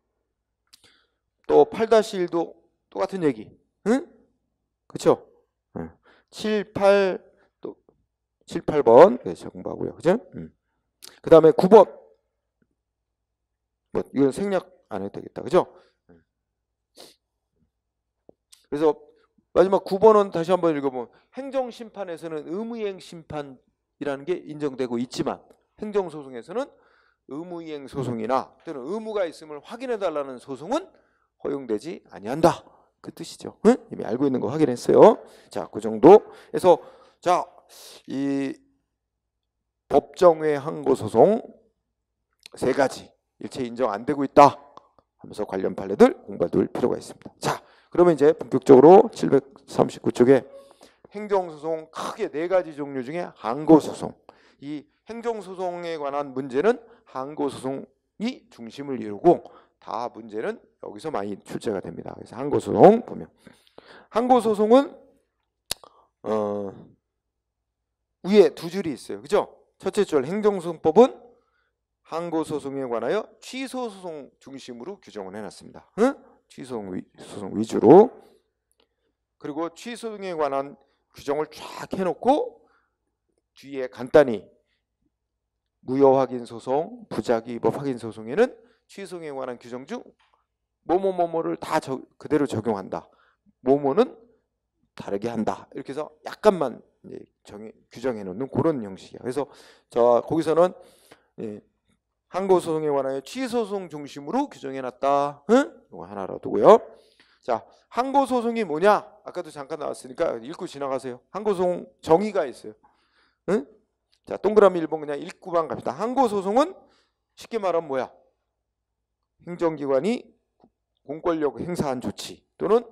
또 8-1도 똑같은 얘기. 응? 그쵸? 7, 8, 또 7, 8번 네, 공부하고요. 그죠? 그 다음에 9번. 뭐 이건 생략 안 해도 되겠다. 그죠? 그래서 마지막 9번은 다시 한번 읽어보면 행정심판에서는 의무이행 심판이라는 게 인정되고 있지만 행정소송에서는 의무이행 소송이나 또는 의무가 있음을 확인해달라는 소송은 허용되지 아니한다. 그 뜻이죠. 응? 이미 알고 있는 거 확인했어요. 자, 그 정도. 그래서 자, 이 법정외 항고소송 3가지 일체 인정 안 되고 있다 하면서 관련 판례들 공부할 필요가 있습니다. 자, 그러면 이제 본격적으로 739쪽에 행정소송 크게 4가지 종류 중에 항고소송. 이 행정소송에 관한 문제는 항고소송이 중심을 이루고 다 문제는 여기서 많이 출제가 됩니다. 그래서 항고소송 보면 항고소송은 위에 2줄이 있어요. 그죠? 첫째 줄 행정소송법은 항고소송에 관하여 취소소송 중심으로 규정을 해놨습니다. 응? 취소소송 위주로. 그리고 취소소송에 관한 규정을 쫙 해놓고 뒤에 간단히 무효확인소송, 부작위법 확인소송에는 취소소송에 관한 규정 중 뭐뭐뭐뭐를 다 그대로 적용한다. 뭐뭐는 다르게 한다. 이렇게 해서 약간만 규정해 놓는 그런 형식이야. 그래서 자, 거기서는 항고소송에 관하여 취소소송 중심으로 규정해 놨다. 응? 이거 하나 알아두고요. 자, 항고소송이 뭐냐? 아까도 잠깐 나왔으니까 읽고 지나가세요. 항고소송 정의가 있어요. 응? 자, 동그라미 1번 그냥 읽고만 갑시다. 항고소송은 쉽게 말하면 뭐야? 행정기관이 공권력 행사한 조치 또는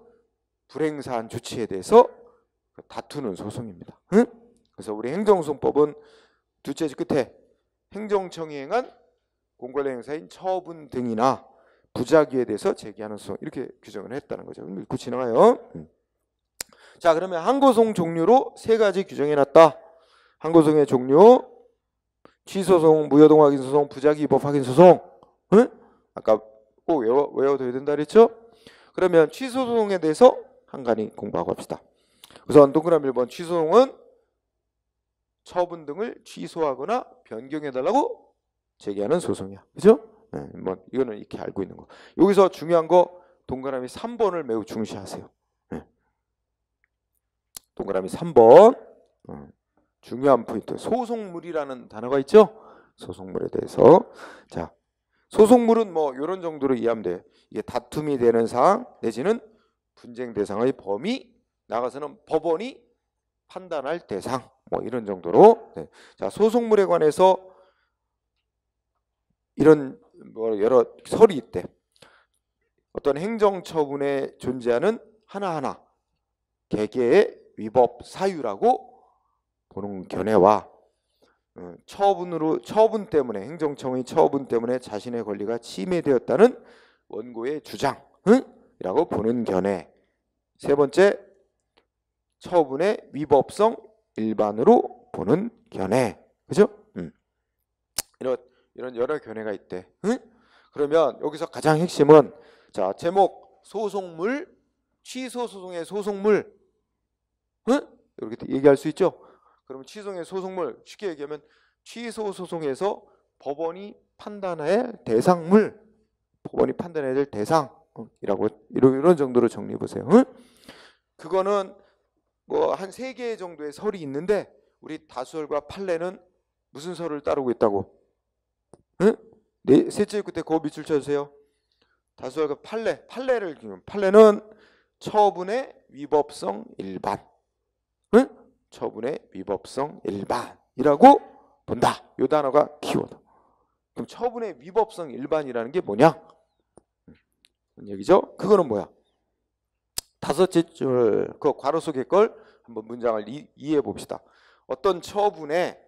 불행사한 조치에 대해서 다투는 소송입니다. 응? 그래서 우리 행정소송법은 둘째 줄 끝에 행정청이 행한 공권력 행사인 처분 등이나 부작위에 대해서 제기하는 소송 이렇게 규정을 했다는 거죠. 읽고 지나가요. 자, 그러면 항고소송 종류로 3가지 규정해놨다. 항고소송의 종류, 취소소송, 무효동 확인소송, 부작위법 확인소송. 응? 아까 꼭 외워둬야 된다 그랬죠? 그러면 취소소송에 대해서 한간히 공부하고 합시다. 우선 동그라미 1번 취소소송은 처분 등을 취소하거나 변경해달라고 제기하는 소송이야. 그죠? 네, 뭐 이거는 이렇게 알고 있는 거. 여기서 중요한 거 동그라미 3번을 매우 중시하세요. 네. 동그라미 3번 중요한 포인트. 소송물이라는 단어가 있죠? 소송물에 대해서. 자, 소송물은 뭐 이런 정도로 이해하면 돼요. 이게 다툼이 되는 사항 내지는 분쟁 대상의 범위, 나가서는 법원이 판단할 대상, 뭐 이런 정도로. 네. 자, 소송물에 관해서 이런 뭐 여러 설이 있대. 어떤 행정처분에 존재하는 하나하나 개개의 위법 사유라고 보는 견해와 처분 때문에 행정청의 처분 때문에 자신의 권리가 침해되었다는 원고의 주장이라고 보는 견해. 3번째, 처분의 위법성 일반으로 보는 견해. 그죠? 이런 여러 견해가 있대. 그러면 여기서 가장 핵심은 자, 제목 소송물, 취소소송의 소송물. 이렇게 얘기할 수 있죠? 그럼 취소의 소송물 쉽게 얘기하면 취소소송에서 법원이 판단할 대상물, 법원이 판단해야 될 대상이라고 이런 정도로 정리해 보세요. 그거는 뭐 한 3개 정도의 설이 있는데 우리 다수설과 판례는 무슨 설을 따르고 있다고? 셋째 끝에 그 밑줄 쳐주세요. 다수설과 판례는 처분의 위법성 일반. 응? 처분의 위법성 일반이라고 본다. 이 단어가 키워드. 그럼 처분의 위법성 일반이라는 게 뭐냐? 그런 얘기죠. 그거는 뭐야? 다섯째 줄 그 괄호 속의 걸 한번 문장을 이해해 봅시다. 어떤 처분에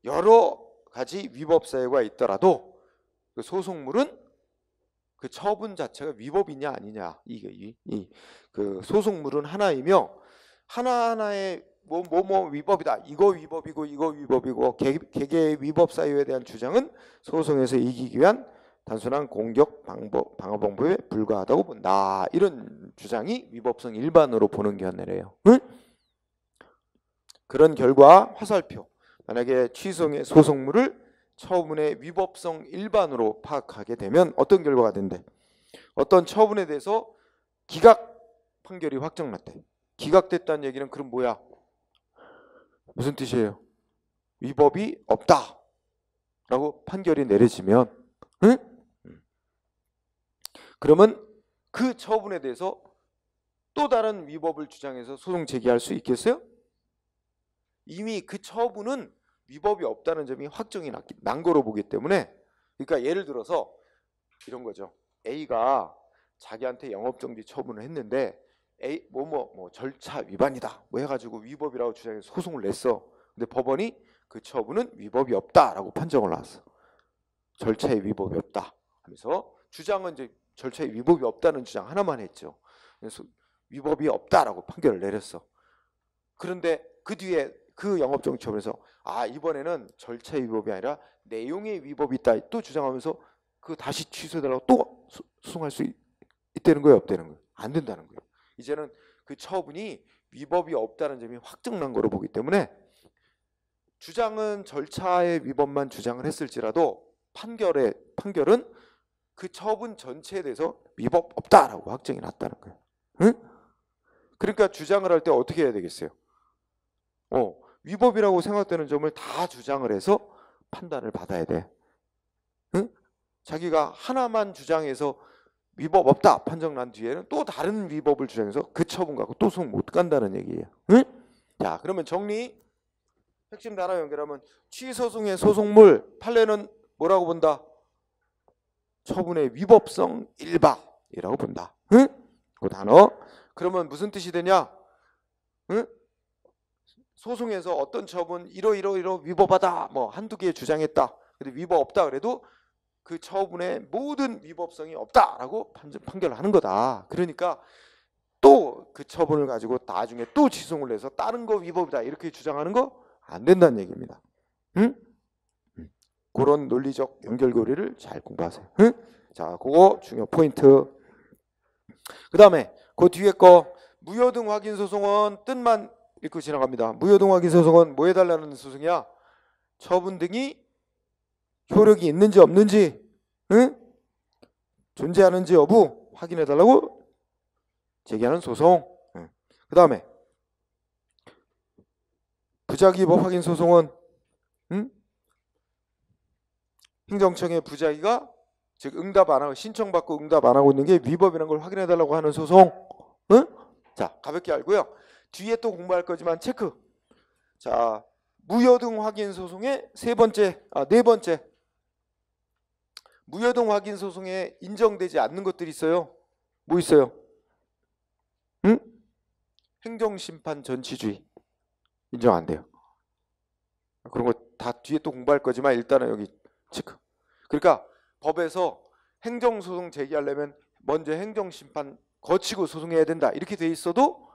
여러 가지 위법 사유가 있더라도 그 소송물은 그 처분 자체가 위법이냐 아니냐, 이게 그 소송물은 하나이며 하나하나의 뭐 위법이다, 이거 위법이고 이거 위법이고 개개의 위법 사유에 대한 주장은 소송에서 이기기 위한 단순한 공격 방어 방법에 불과하다고 본다. 이런 주장이 위법성 일반으로 보는 견해래요. 응? 그런 결과 화살표. 만약에 취소의 소송물을 처분의 위법성 일반으로 파악하게 되면 어떤 결과가 된대? 어떤 처분에 대해서 기각 판결이 확정났대. 기각됐다는 얘기는 그럼 뭐야? 무슨 뜻이에요? 위법이 없다 라고 판결이 내려지면, 응? 그러면 그 처분에 대해서 또 다른 위법을 주장해서 소송 제기할 수 있겠어요? 이미 그 처분은 위법이 없다는 점이 확정이 난 거로 보기 때문에, 그러니까 예를 들어서 이런 거죠. A가 자기한테 영업정지 처분을 했는데 A 뭐 절차 위반이다 뭐 해가지고 위법이라고 주장해서 소송을 냈어. 근데 법원이 그 처분은 위법이 없다라고 판정을 나왔어. 절차에 위법이 없다 하면서 주장은 이제 절차에 위법이 없다는 주장 하나만 했죠. 그래서 위법이 없다라고 판결을 내렸어. 그런데 그 뒤에 그 영업정지 처분에서 이번에는 절차의 위법이 아니라 내용의 위법이 있다 또 주장하면서 그 다시 취소해달라고 또 소송할 수 있다는 거예요, 없다는 거예요? 안 된다는 거예요. 이제는 그 처분이 위법이 없다는 점이 확정난 거로 보기 때문에 주장은 절차의 위법만 주장을 했을지라도 판결은 그 처분 전체에 대해서 위법 없다라고 확정이 났다는 거예요. 응? 그러니까 주장을 할 때 어떻게 해야 되겠어요? 위법이라고 생각되는 점을 다 주장을 해서 판단을 받아야 돼. 응? 자기가 하나만 주장해서 위법 없다 판정 난 뒤에는 또 다른 위법을 주장해서 그 처분 갖고 또 소송 못 간다는 얘기예요. 응? 자, 그러면 정리. 핵심 단어 연결하면 취소송의 소송물 판례는 뭐라고 본다? 처분의 위법성 일반이라고 본다. 응? 그 단어. 그러면 무슨 뜻이 되냐? 응? 소송에서 어떤 처분 이러 위법하다 뭐 한두 개 주장했다. 근데 위법 없다 그래도 그 처분의 모든 위법성이 없다라고 판결을 하는 거다. 그러니까 또 그 처분을 가지고 나중에 또 취소를 해서 다른 거 위법이다 이렇게 주장하는 거 안 된다는 얘기입니다. 응? 그런 논리적 연결고리를 잘 공부하세요. 응? 자, 그거 중요 포인트. 그 다음에 그 뒤에 거 무효등 확인 소송은 뜻만 읽고 지나갑니다. 무효등 확인 소송은 뭐 해달라는 소송이야? 처분 등이 효력이 있는지 없는지, 응? 존재하는지 여부 확인해달라고 제기하는 소송. 응. 그 다음에 부작위법 확인 소송은, 응? 행정청의 부작위가 즉 응답 안 하고 신청받고 응답 안 하고 있는 게 위법이라는 걸 확인해달라고 하는 소송. 응? 자, 가볍게 알고요. 뒤에 또 공부할 거지만 체크. 자, 무효등 확인 소송의 네 번째. 무효등 확인 소송에 인정되지 않는 것들이 있어요. 뭐 있어요? 응? 행정심판 전치주의. 인정 안 돼요. 그런 거 다 뒤에 또 공부할 거지만 일단은 여기 체크. 그러니까 법에서 행정소송 제기하려면 먼저 행정심판 거치고 소송해야 된다 이렇게 돼 있어도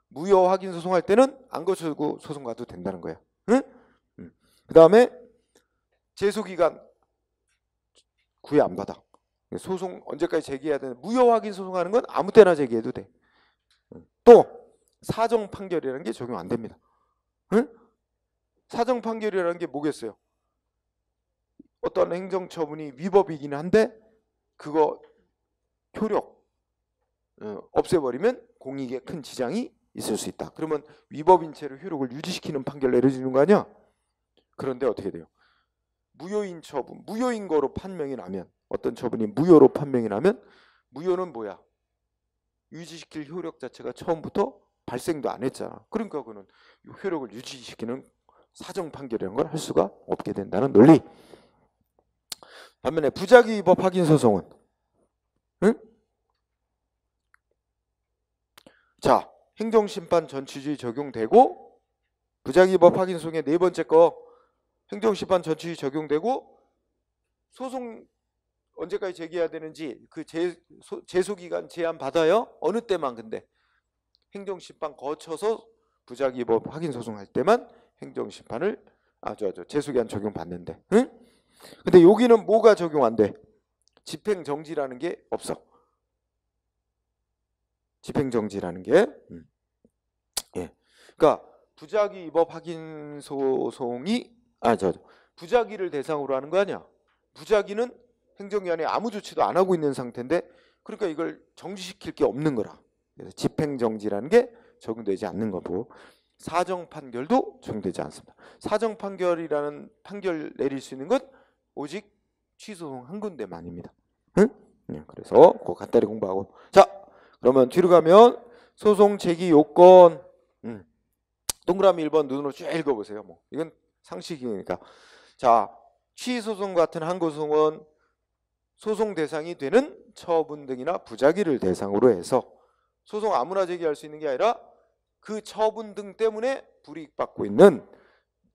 무효 확인 소송할 때는 안 거치고 소송 가도 된다는 거야. 응? 그 다음에 제소기간 구애 안 받아. 소송 언제까지 제기해야 되는, 무효 확인 소송하는 건 아무 때나 제기해도 돼. 또 사정 판결이라는 게 적용 안 됩니다. 응? 사정 판결이라는 게 뭐겠어요? 어떤 행정처분이 위법이긴 한데 그거 효력 없애버리면 공익에 큰 지장이 있을 수 있다. 그러면 위법인 채로 효력을 유지시키는 판결 내려주는 거 아니야? 그런데 어떻게 돼요? 무효인 처분, 무효인 거로 판명이 나면, 어떤 처분이 무효로 판명이 나면, 무효는 뭐야? 유지시킬 효력 자체가 처음부터 발생도 안 했잖아. 그러니까 그는 효력을 유지시키는 사정 판결이라는 걸 할 수가 없게 된다는 논리. 반면에 부작위 위법 확인 소송은, 응? 자, 행정심판 전치주의 적용되고, 부작위 위법 확인 소송의 네 번째 거 행정심판 전치주의 적용되고, 소송 언제까지 제기해야 되는지 그 제소기간 제한 받아요. 어느 때만. 근데 행정심판 거쳐서 부작위 위법 확인 소송할 때만 행정심판을 제소기한 적용 받는데, 응? 근데 여기는 뭐가 적용 안 돼? 집행정지라는 게 없어. 집행정지라는 게. 예. 그러니까 부작위 위법 확인 소송이 부작위를 대상으로 하는 거 아니야. 부작위는 행정기관이 아무 조치도 안 하고 있는 상태인데, 그러니까 이걸 정지시킬 게 없는 거라. 그래서 집행정지라는 게 적용되지 않는 거고, 사정 판결도 적용되지 않습니다. 사정 판결이라는 판결 내릴 수 있는 건 오직 취소소송 한 군데만입니다. 응? 그래서 그거 간단히 공부하고. 자, 그러면 뒤로 가면 소송 제기 요건. 동그라미 1번 눈으로 쭉 읽어보세요. 뭐 이건 상식이니까. 자, 취소소송 같은 항고소송은 소송 대상이 되는 처분 등이나 부작위를 대상으로 해서 소송 아무나 제기할 수 있는 게 아니라 그 처분 등 때문에 불이익받고 있는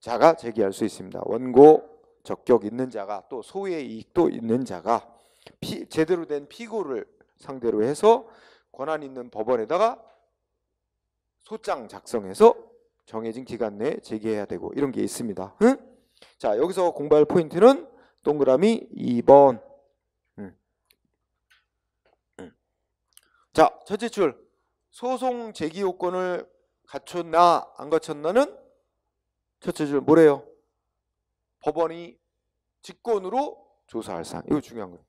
자가 제기할 수 있습니다. 원고 적격 있는 자가, 또 소의 이익도 있는 자가 제대로 된 피고를 상대로 해서 권한 있는 법원에다가 소장 작성해서 정해진 기간 내에 제기해야 되고, 이런 게 있습니다. 응? 자, 여기서 공부할 포인트는 동그라미 2번. 자, 첫째 줄 소송 제기 요건을 갖췄나 안 갖췄나는 첫째 줄 뭐래요? 법원이 직권으로 조사할 사항. 이거 중요한 거예요.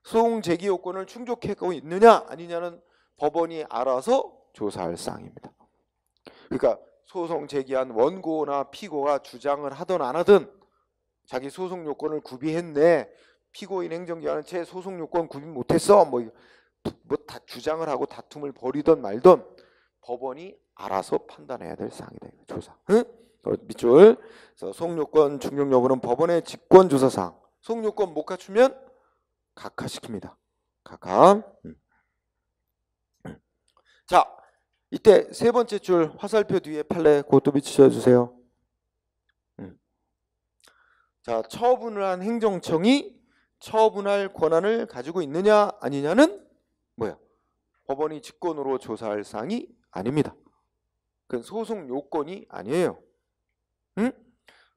소송 제기 요건을 충족하고 있느냐 아니냐는 법원이 알아서 조사할 사항입니다. 그러니까 소송 제기한 원고나 피고가 주장을 하든 안 하든 자기 소송 요건을 구비했네, 피고인 행정기관은 제 소송 요건 구비 못했어, 뭐 다 주장을 하고 다툼을 벌이던 말던 법원이 알아서 판단해야 될 사항이다. 조사. 응? 밑줄. 그래서 소송 요건 충족 여부는 법원의 직권 조사 사항. 소송 요건 못 갖추면 각하시킵니다. 각하. 자, 이때 세 번째 줄 화살표 뒤에 판례 그것도 비춰주세요. 자, 처분을 한 행정청이 처분할 권한을 가지고 있느냐 아니냐는 뭐야? 법원이 직권으로 조사할 사항이 아닙니다. 그건 소송 요건이 아니에요. 응?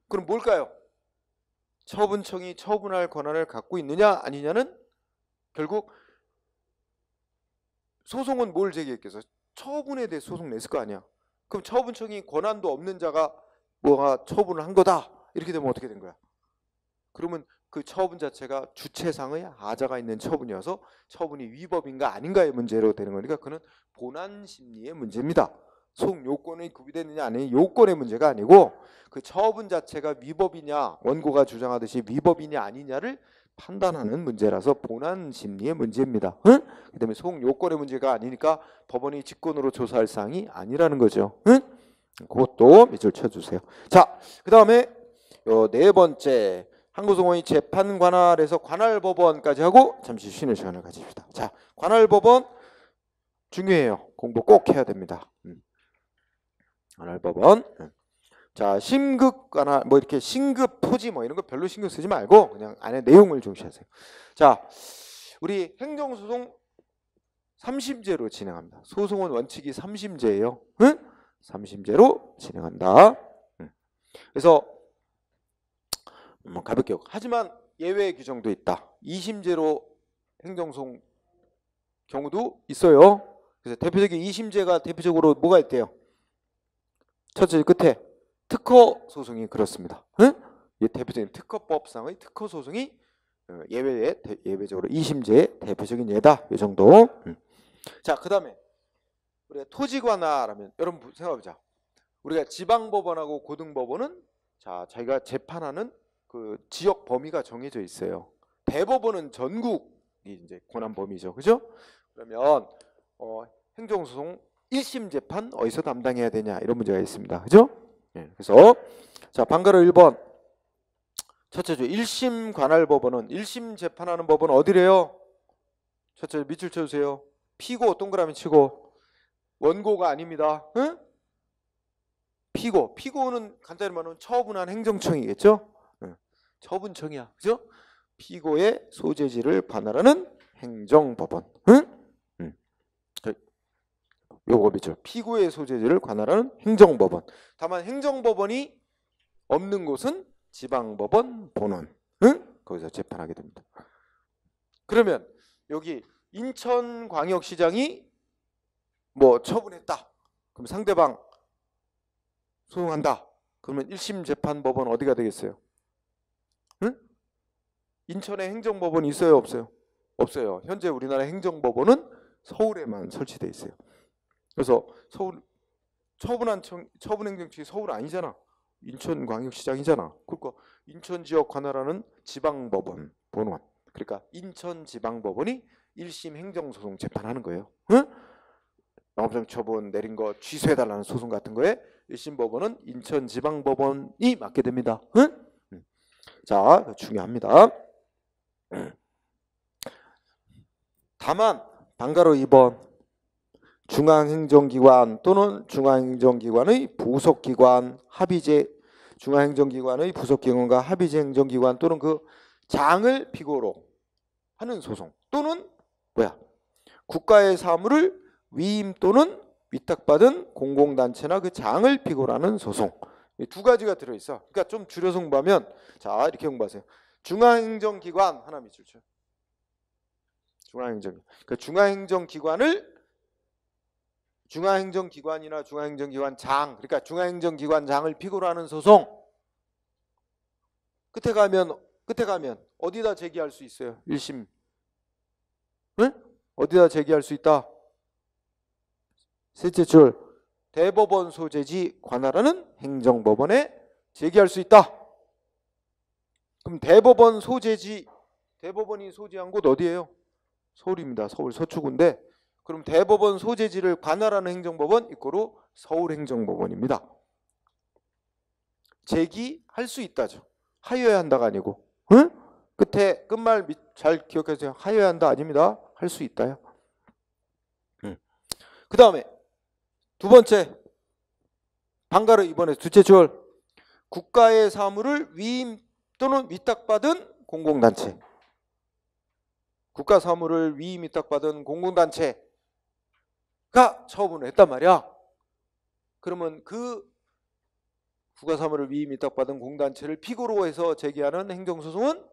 그럼 뭘까요? 처분청이 처분할 권한을 갖고 있느냐 아니냐는 결국 소송은 뭘 제기했겠어? 처분에 대해 소송 냈을 거 아니야. 그럼 처분청이 권한도 없는 자가 뭐가 처분을 한 거다, 이렇게 되면 어떻게 된 거야? 그러면 그 처분 자체가 주체상의 하자가 있는 처분이어서 처분이 위법인가 아닌가의 문제로 되는 거니까 그는 본안 심리의 문제입니다. 소송 요건이 구비됐느냐 아니냐 요건의 문제가 아니고 그 처분 자체가 위법이냐, 원고가 주장하듯이 위법이냐 아니냐를 판단하는 문제라서 본안 심리의 문제입니다. 응? 그다음에 소송 요건의 문제가 아니니까 법원이 직권으로 조사할 사항이 아니라는 거죠. 응? 그것도 밑줄 쳐주세요. 자, 그 다음에 네 번째 항고소송의 재판 관할에서 관할법원까지 하고 잠시 쉬는 시간을 가집시다. 자, 관할법원 중요해요. 공부 꼭 해야 됩니다. 관할법원. 자, 심급 관할, 뭐 이렇게 신급 토지 뭐 이런 거 별로 신경 쓰지 말고 그냥 안에 내용을 중시하세요. 자, 우리 행정소송 3심제로 진행합니다. 소송은 원칙이 3심제예요. 응? 3심제로 진행한다. 그래서 가볍게. 하지만 예외 규정도 있다. 2심제로 행정소송 경우도 있어요. 그래서 대표적인 2심제가 대표적으로 뭐가 있대요? 첫째 끝에 특허 소송이 그렇습니다. 응? 이 대표적인 특허법상의 특허 소송이 예외적으로 2심제의 대표적인 예다. 이 정도. 자, 그 다음에 우리가 토지관할하면 여러분 생각해보자. 우리가 지방법원하고 고등법원은 자, 자기가 재판하는 그 지역 범위가 정해져 있어요. 대법원은 전국이 이제 권한 범위죠, 그죠? 그러면 행정소송 1심 재판 어디서 담당해야 되냐 이런 문제가 있습니다. 그죠? 네, 그래서 자 방가로 1번 첫째죠. 1심 관할 법원은 1심 재판하는 법원 어디래요? 첫째 밑줄 쳐주세요. 피고 동그라미 치고 원고가 아닙니다. 응? 피고는 간단히 말하면 처분한 행정청이겠죠? 응. 처분청이야. 그죠? 피고의 소재지를 관할하는 행정법원. 응? 응. 요거 있죠. 피고의 소재지를 관할하는 행정법원. 다만 행정법원이 없는 곳은 지방법원 본원. 응? 거기서 재판하게 됩니다. 그러면 여기 인천광역시장이 뭐 처분했다. 그럼 상대방 소송한다. 그러면 1심 재판법원 어디가 되겠어요? 응? 인천에 행정법원이 있어요, 없어요? 없어요. 현재 우리나라 행정법원은 서울에만 설치되어 있어요. 그래서 서울 처분행정처가 서울 아니잖아. 인천광역시장이잖아. 그러니까 인천지역 관할하는 지방법원 본원. 그러니까 인천지방법원이 1심 행정소송 재판하는 거예요. 응? 영업정 처분 내린 거 취소해달라는 소송 같은 거에 1심 법원은 인천지방법원이 맡게 됩니다. 응? 자, 중요합니다. 다만 방가로 2번 중앙행정기관 또는 중앙행정기관의 부속기관 합의제 중앙행정기관의 부속기관과 합의제 행정기관 또는 그 장을 피고로 하는 소송 또는 국가의 사무를 위임 또는 위탁받은 공공단체나 그 장을 피고로 하는 소송. 이 두 가지가 들어있어. 그러니까 좀 줄여서 공부하면 자 이렇게 공부하세요. 중앙행정기관 하나 밑줄 쳐. 중앙행정. 그 중앙행정기관이나 중앙행정기관 장, 그러니까 중앙행정기관장을 피고로 하는 소송. 끝에 가면 어디다 제기할 수 있어요? 1심. 응? 어디다 제기할 수 있다? 셋째 줄. 대법원 소재지 관할하는 행정법원에 제기할 수 있다. 그럼 대법원이 소재한 곳 어디예요? 서울입니다. 서울 서초구인데 그럼 대법원 소재지를 관할하는 행정법원 이꼬로 서울행정법원입니다. 제기할 수 있다죠. 하여야 한다가 아니고. 응? 끝에 끝말 잘 기억하세요. 하여야 한다 아닙니다. 할 수 있다요. 그 다음에 두 번째 방가로 이번에 둘째 줄 국가의 사무를 위임 또는 위탁받은 공공단체 국가 사무를 위임 위탁받은 공공단체가 처분을 했단 말이야. 그러면 그 국가 사무를 위임 위탁받은 공단체를 피고로 해서 제기하는 행정소송은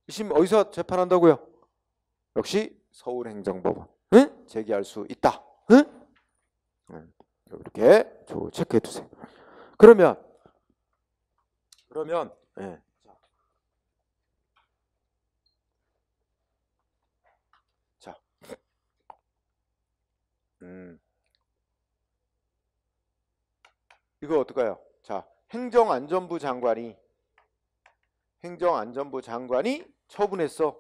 1심 어디서 재판한다고요? 역시 서울행정법원 제기할 수 있다. 이렇게 체크해 두세요. 그러면 자, 이거 어떨까요? 자, 행정안전부 장관이 처분했어.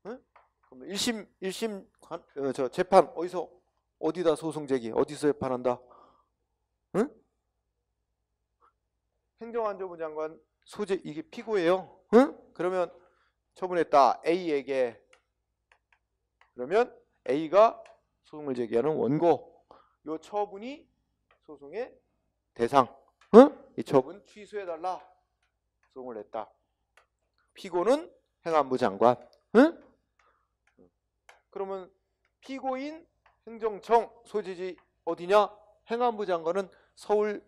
응? 그럼 1심 재판 어디다 소송 제기 어디서 재판한다? 응? 행정안전부 장관 소재 이게 피고예요. 응? 그러면 처분했다 A에게. 그러면 A가 소송을 제기하는 원고. 요 처분이 소송의 대상. 응? 이 처분 취소해달라. 소송을 냈다. 피고는 행안부 장관. 응? 그러면 피고인 행정청 소재지 어디냐? 행안부 장관은 서울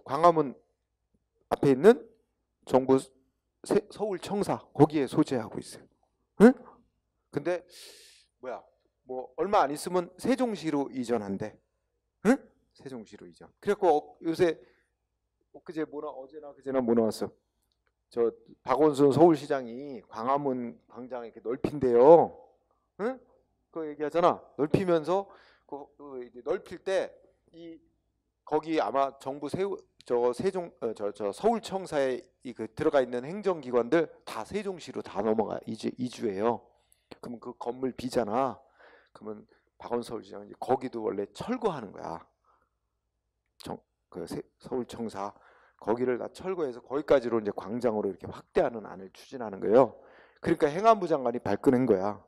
광화문 앞에 있는 정부 서울청사 거기에 소재하고 있어요. 응? 근데 뭐 얼마 안 있으면 세종시로 이전한대. 응? 세종시로 이전. 그래갖고 요새 어제나 그제나 뭐 나왔어? 저 박원순 서울시장이 광화문 광장에 이렇게 넓힌대요. 응? 그거 얘기하잖아. 넓히면서 넓힐 때 거기 아마 정부 서울청사에 들어가 있는 행정기관들 다 세종시로 다 넘어가 이주해요. 그러면 그 건물 비잖아. 그러면 박원 서울시장 거기도 원래 철거하는 거야. 서울청사 거기를 다 철거해서 거기까지로 이제 광장으로 이렇게 확대하는 안을 추진하는 거예요. 그러니까 행안부 장관이 발끈한 거야.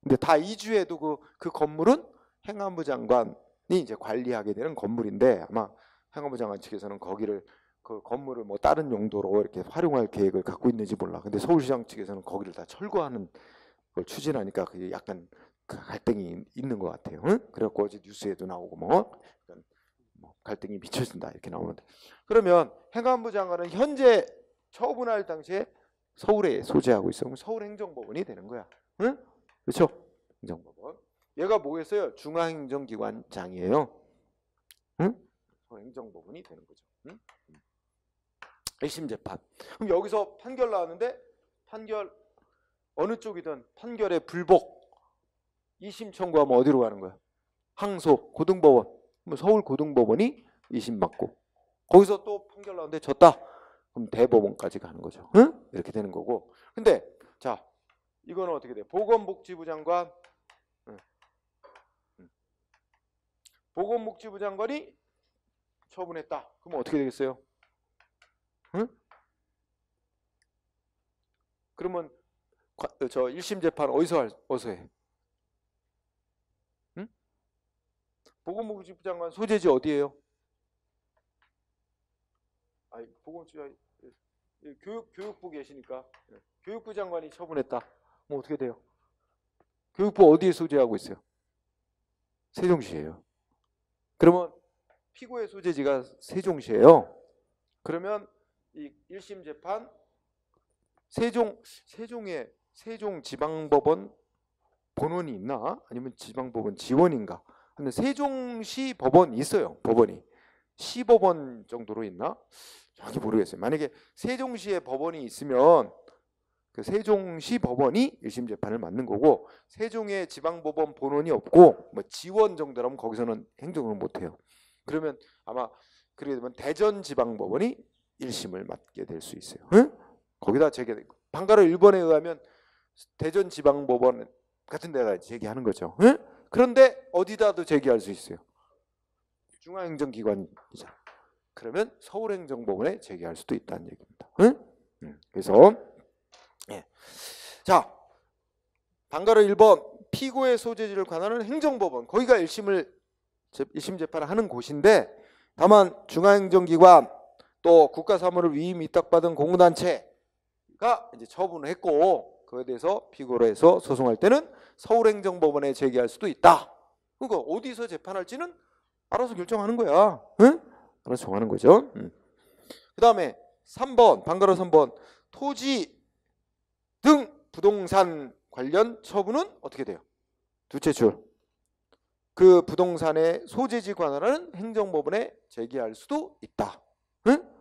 근데 다 이주해도 그 건물은 행안부 장관이 이제 관리하게 되는 건물인데 아마 행안부 장관 측에서는 거기를 그 건물을 뭐 다른 용도로 이렇게 활용할 계획을 갖고 있는지 몰라. 근데 서울시장 측에서는 거기를 다 철거하는 걸 추진하니까 그게 약간 그 갈등이 있는 것 같아요. 응? 그래갖고 어제 뉴스에도 나오고 뭐 갈등이 미쳐진다 이렇게 나오는데 그러면 행안부 장관은 현재 처분할 당시에 서울에 소재하고 있어. 그럼 서울행정법원이 되는 거야. 응? 그렇죠? 행정법원. 얘가 뭐겠어요? 중앙행정기관장이에요. 응? 서울행정법원이 되는 거죠. 응? 1심 재판. 그럼 여기서 판결 나왔는데 판결 어느 쪽이든 판결에 불복 2심 청구하면 어디로 가는 거야? 항소 고등법원. 그럼 서울 고등법원이 2심 받고 거기서 또 판결 나왔는데 졌다. 그럼 대법원까지 가는 거죠. 응? 이렇게 되는 거고. 근데 자 이거는 어떻게 돼? 보건복지부 장관. 보건복지부 장관이 처분했다. 그럼 어떻게 되겠어요? 응? 그러면 저 1심 재판 어디서 해? 응? 보건복지부 장관 소재지 어디예요? 아니 보건복지부 교육부 계시니까 교육부 장관이 처분했다. 뭐 어떻게 돼요? 교육부 어디에 소재하고 있어요? 세종시예요. 그러면 피고의 소재지가 세종시예요. 그러면 이 1심 재판 세종지방법원 본원이 있나? 아니면 지방법원 지원인가? 하면 세종시 법원이 있어요. 법원이 시법원 정도로 있나? 정확히 모르겠어요. 만약에 세종시에 법원이 있으면 그 세종시 법원이 1심 재판을 맡는 거고 세종의 지방법원 본원이 없고 뭐 지원 정도라면 거기서는 행정을 못해요. 그러면 아마 그렇게 되면 대전지방법원이 1심을 맡게 될 수 있어요. 응? 거기다 방가로 1번에 의하면 대전지방법원 같은 데가 제기하는 거죠. 응? 그런데 어디다도 제기할 수 있어요. 중앙행정기관이잖아. 그러면 서울행정법원에 제기할 수도 있다는 얘기입니다. 응? 그래서 예. 자, 방가로 1번 피고의 소재지를 관하는 행정법원 거기가 1심 재판을 하는 곳인데 다만 중앙행정기관 또 국가사무를 위임 위탁받은 공무단체가 이제 처분을 했고 그에 대해서 피고로 해서 소송할 때는 서울행정법원에 제기할 수도 있다. 그러니까 어디서 재판할지는 알아서 결정하는 거야. 응? 알아서 정하는 거죠. 그 다음에 3번 방가로 3번 토지 등 부동산 관련 처분은 어떻게 돼요? 두째 줄. 그 부동산의 소재지 관할하는 행정법원에 제기할 수도 있다. 응?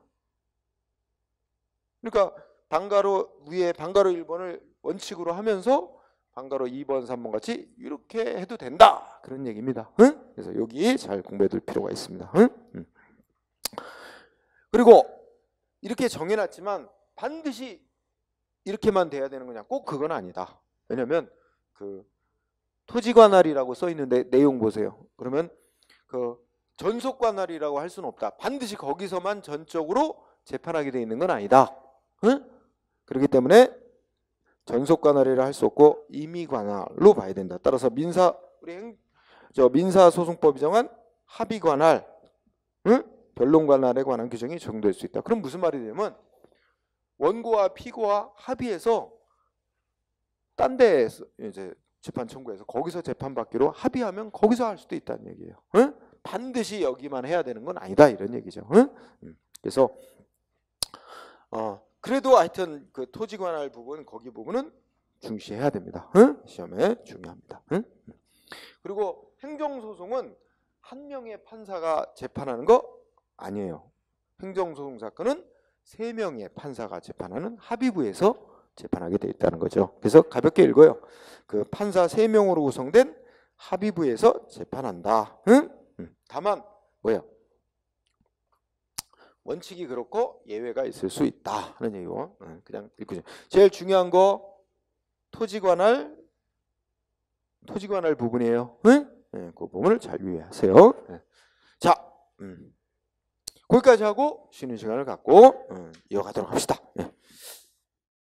그러니까 방가로 위에 방가로 1번을 원칙으로 하면서 방가로 2번, 3번 같이 이렇게 해도 된다. 그런 얘기입니다. 응? 그래서 여기 잘 공부해 둘 필요가 있습니다. 응? 그리고 이렇게 정해놨지만 반드시 이렇게만 돼야 되는 거냐? 꼭 그건 아니다. 왜냐면 그 토지관할이라고 써 있는데 내용 보세요. 그러면 그 전속관할이라고 할 수는 없다. 반드시 거기서만 전적으로 재판하게 돼 있는 건 아니다. 응? 그렇기 때문에 전속관할이라 할 수 없고 임의관할로 봐야 된다. 따라서 민사소송법이 정한 합의관할, 응? 변론관할에 관한 규정이 적용될 수 있다. 그럼 무슨 말이 되냐면 원고와 피고와 합의해서 딴 데에서 이제 재판 청구해서 거기서 재판받기로 합의하면 거기서 할 수도 있다는 얘기예요. 응? 반드시 여기만 해야 되는 건 아니다 이런 얘기죠. 응? 그래서 그래도 하여튼 그 토지관할 부분 거기 부분은 중시해야 됩니다. 응? 시험에 중요합니다. 응? 그리고 행정소송은 한 명의 판사가 재판하는 거 아니에요. 행정소송 사건은 3명의 판사가 재판하는 합의부에서 재판하게 돼 있다는 거죠. 그래서 가볍게 읽어요. 그 판사 3명으로 구성된 합의부에서 재판한다. 응? 다만 뭐예요? 원칙이 그렇고 예외가 있을 수 있다 하는 얘기고 그냥 읽고 제일 중요한 거 토지관할 토지에 관할 부분이에요. 네? 네, 그 부분을 잘 유의하세요. 네. 자, 거기까지 하고 쉬는 시간을 갖고 이어가도록 합시다. 네.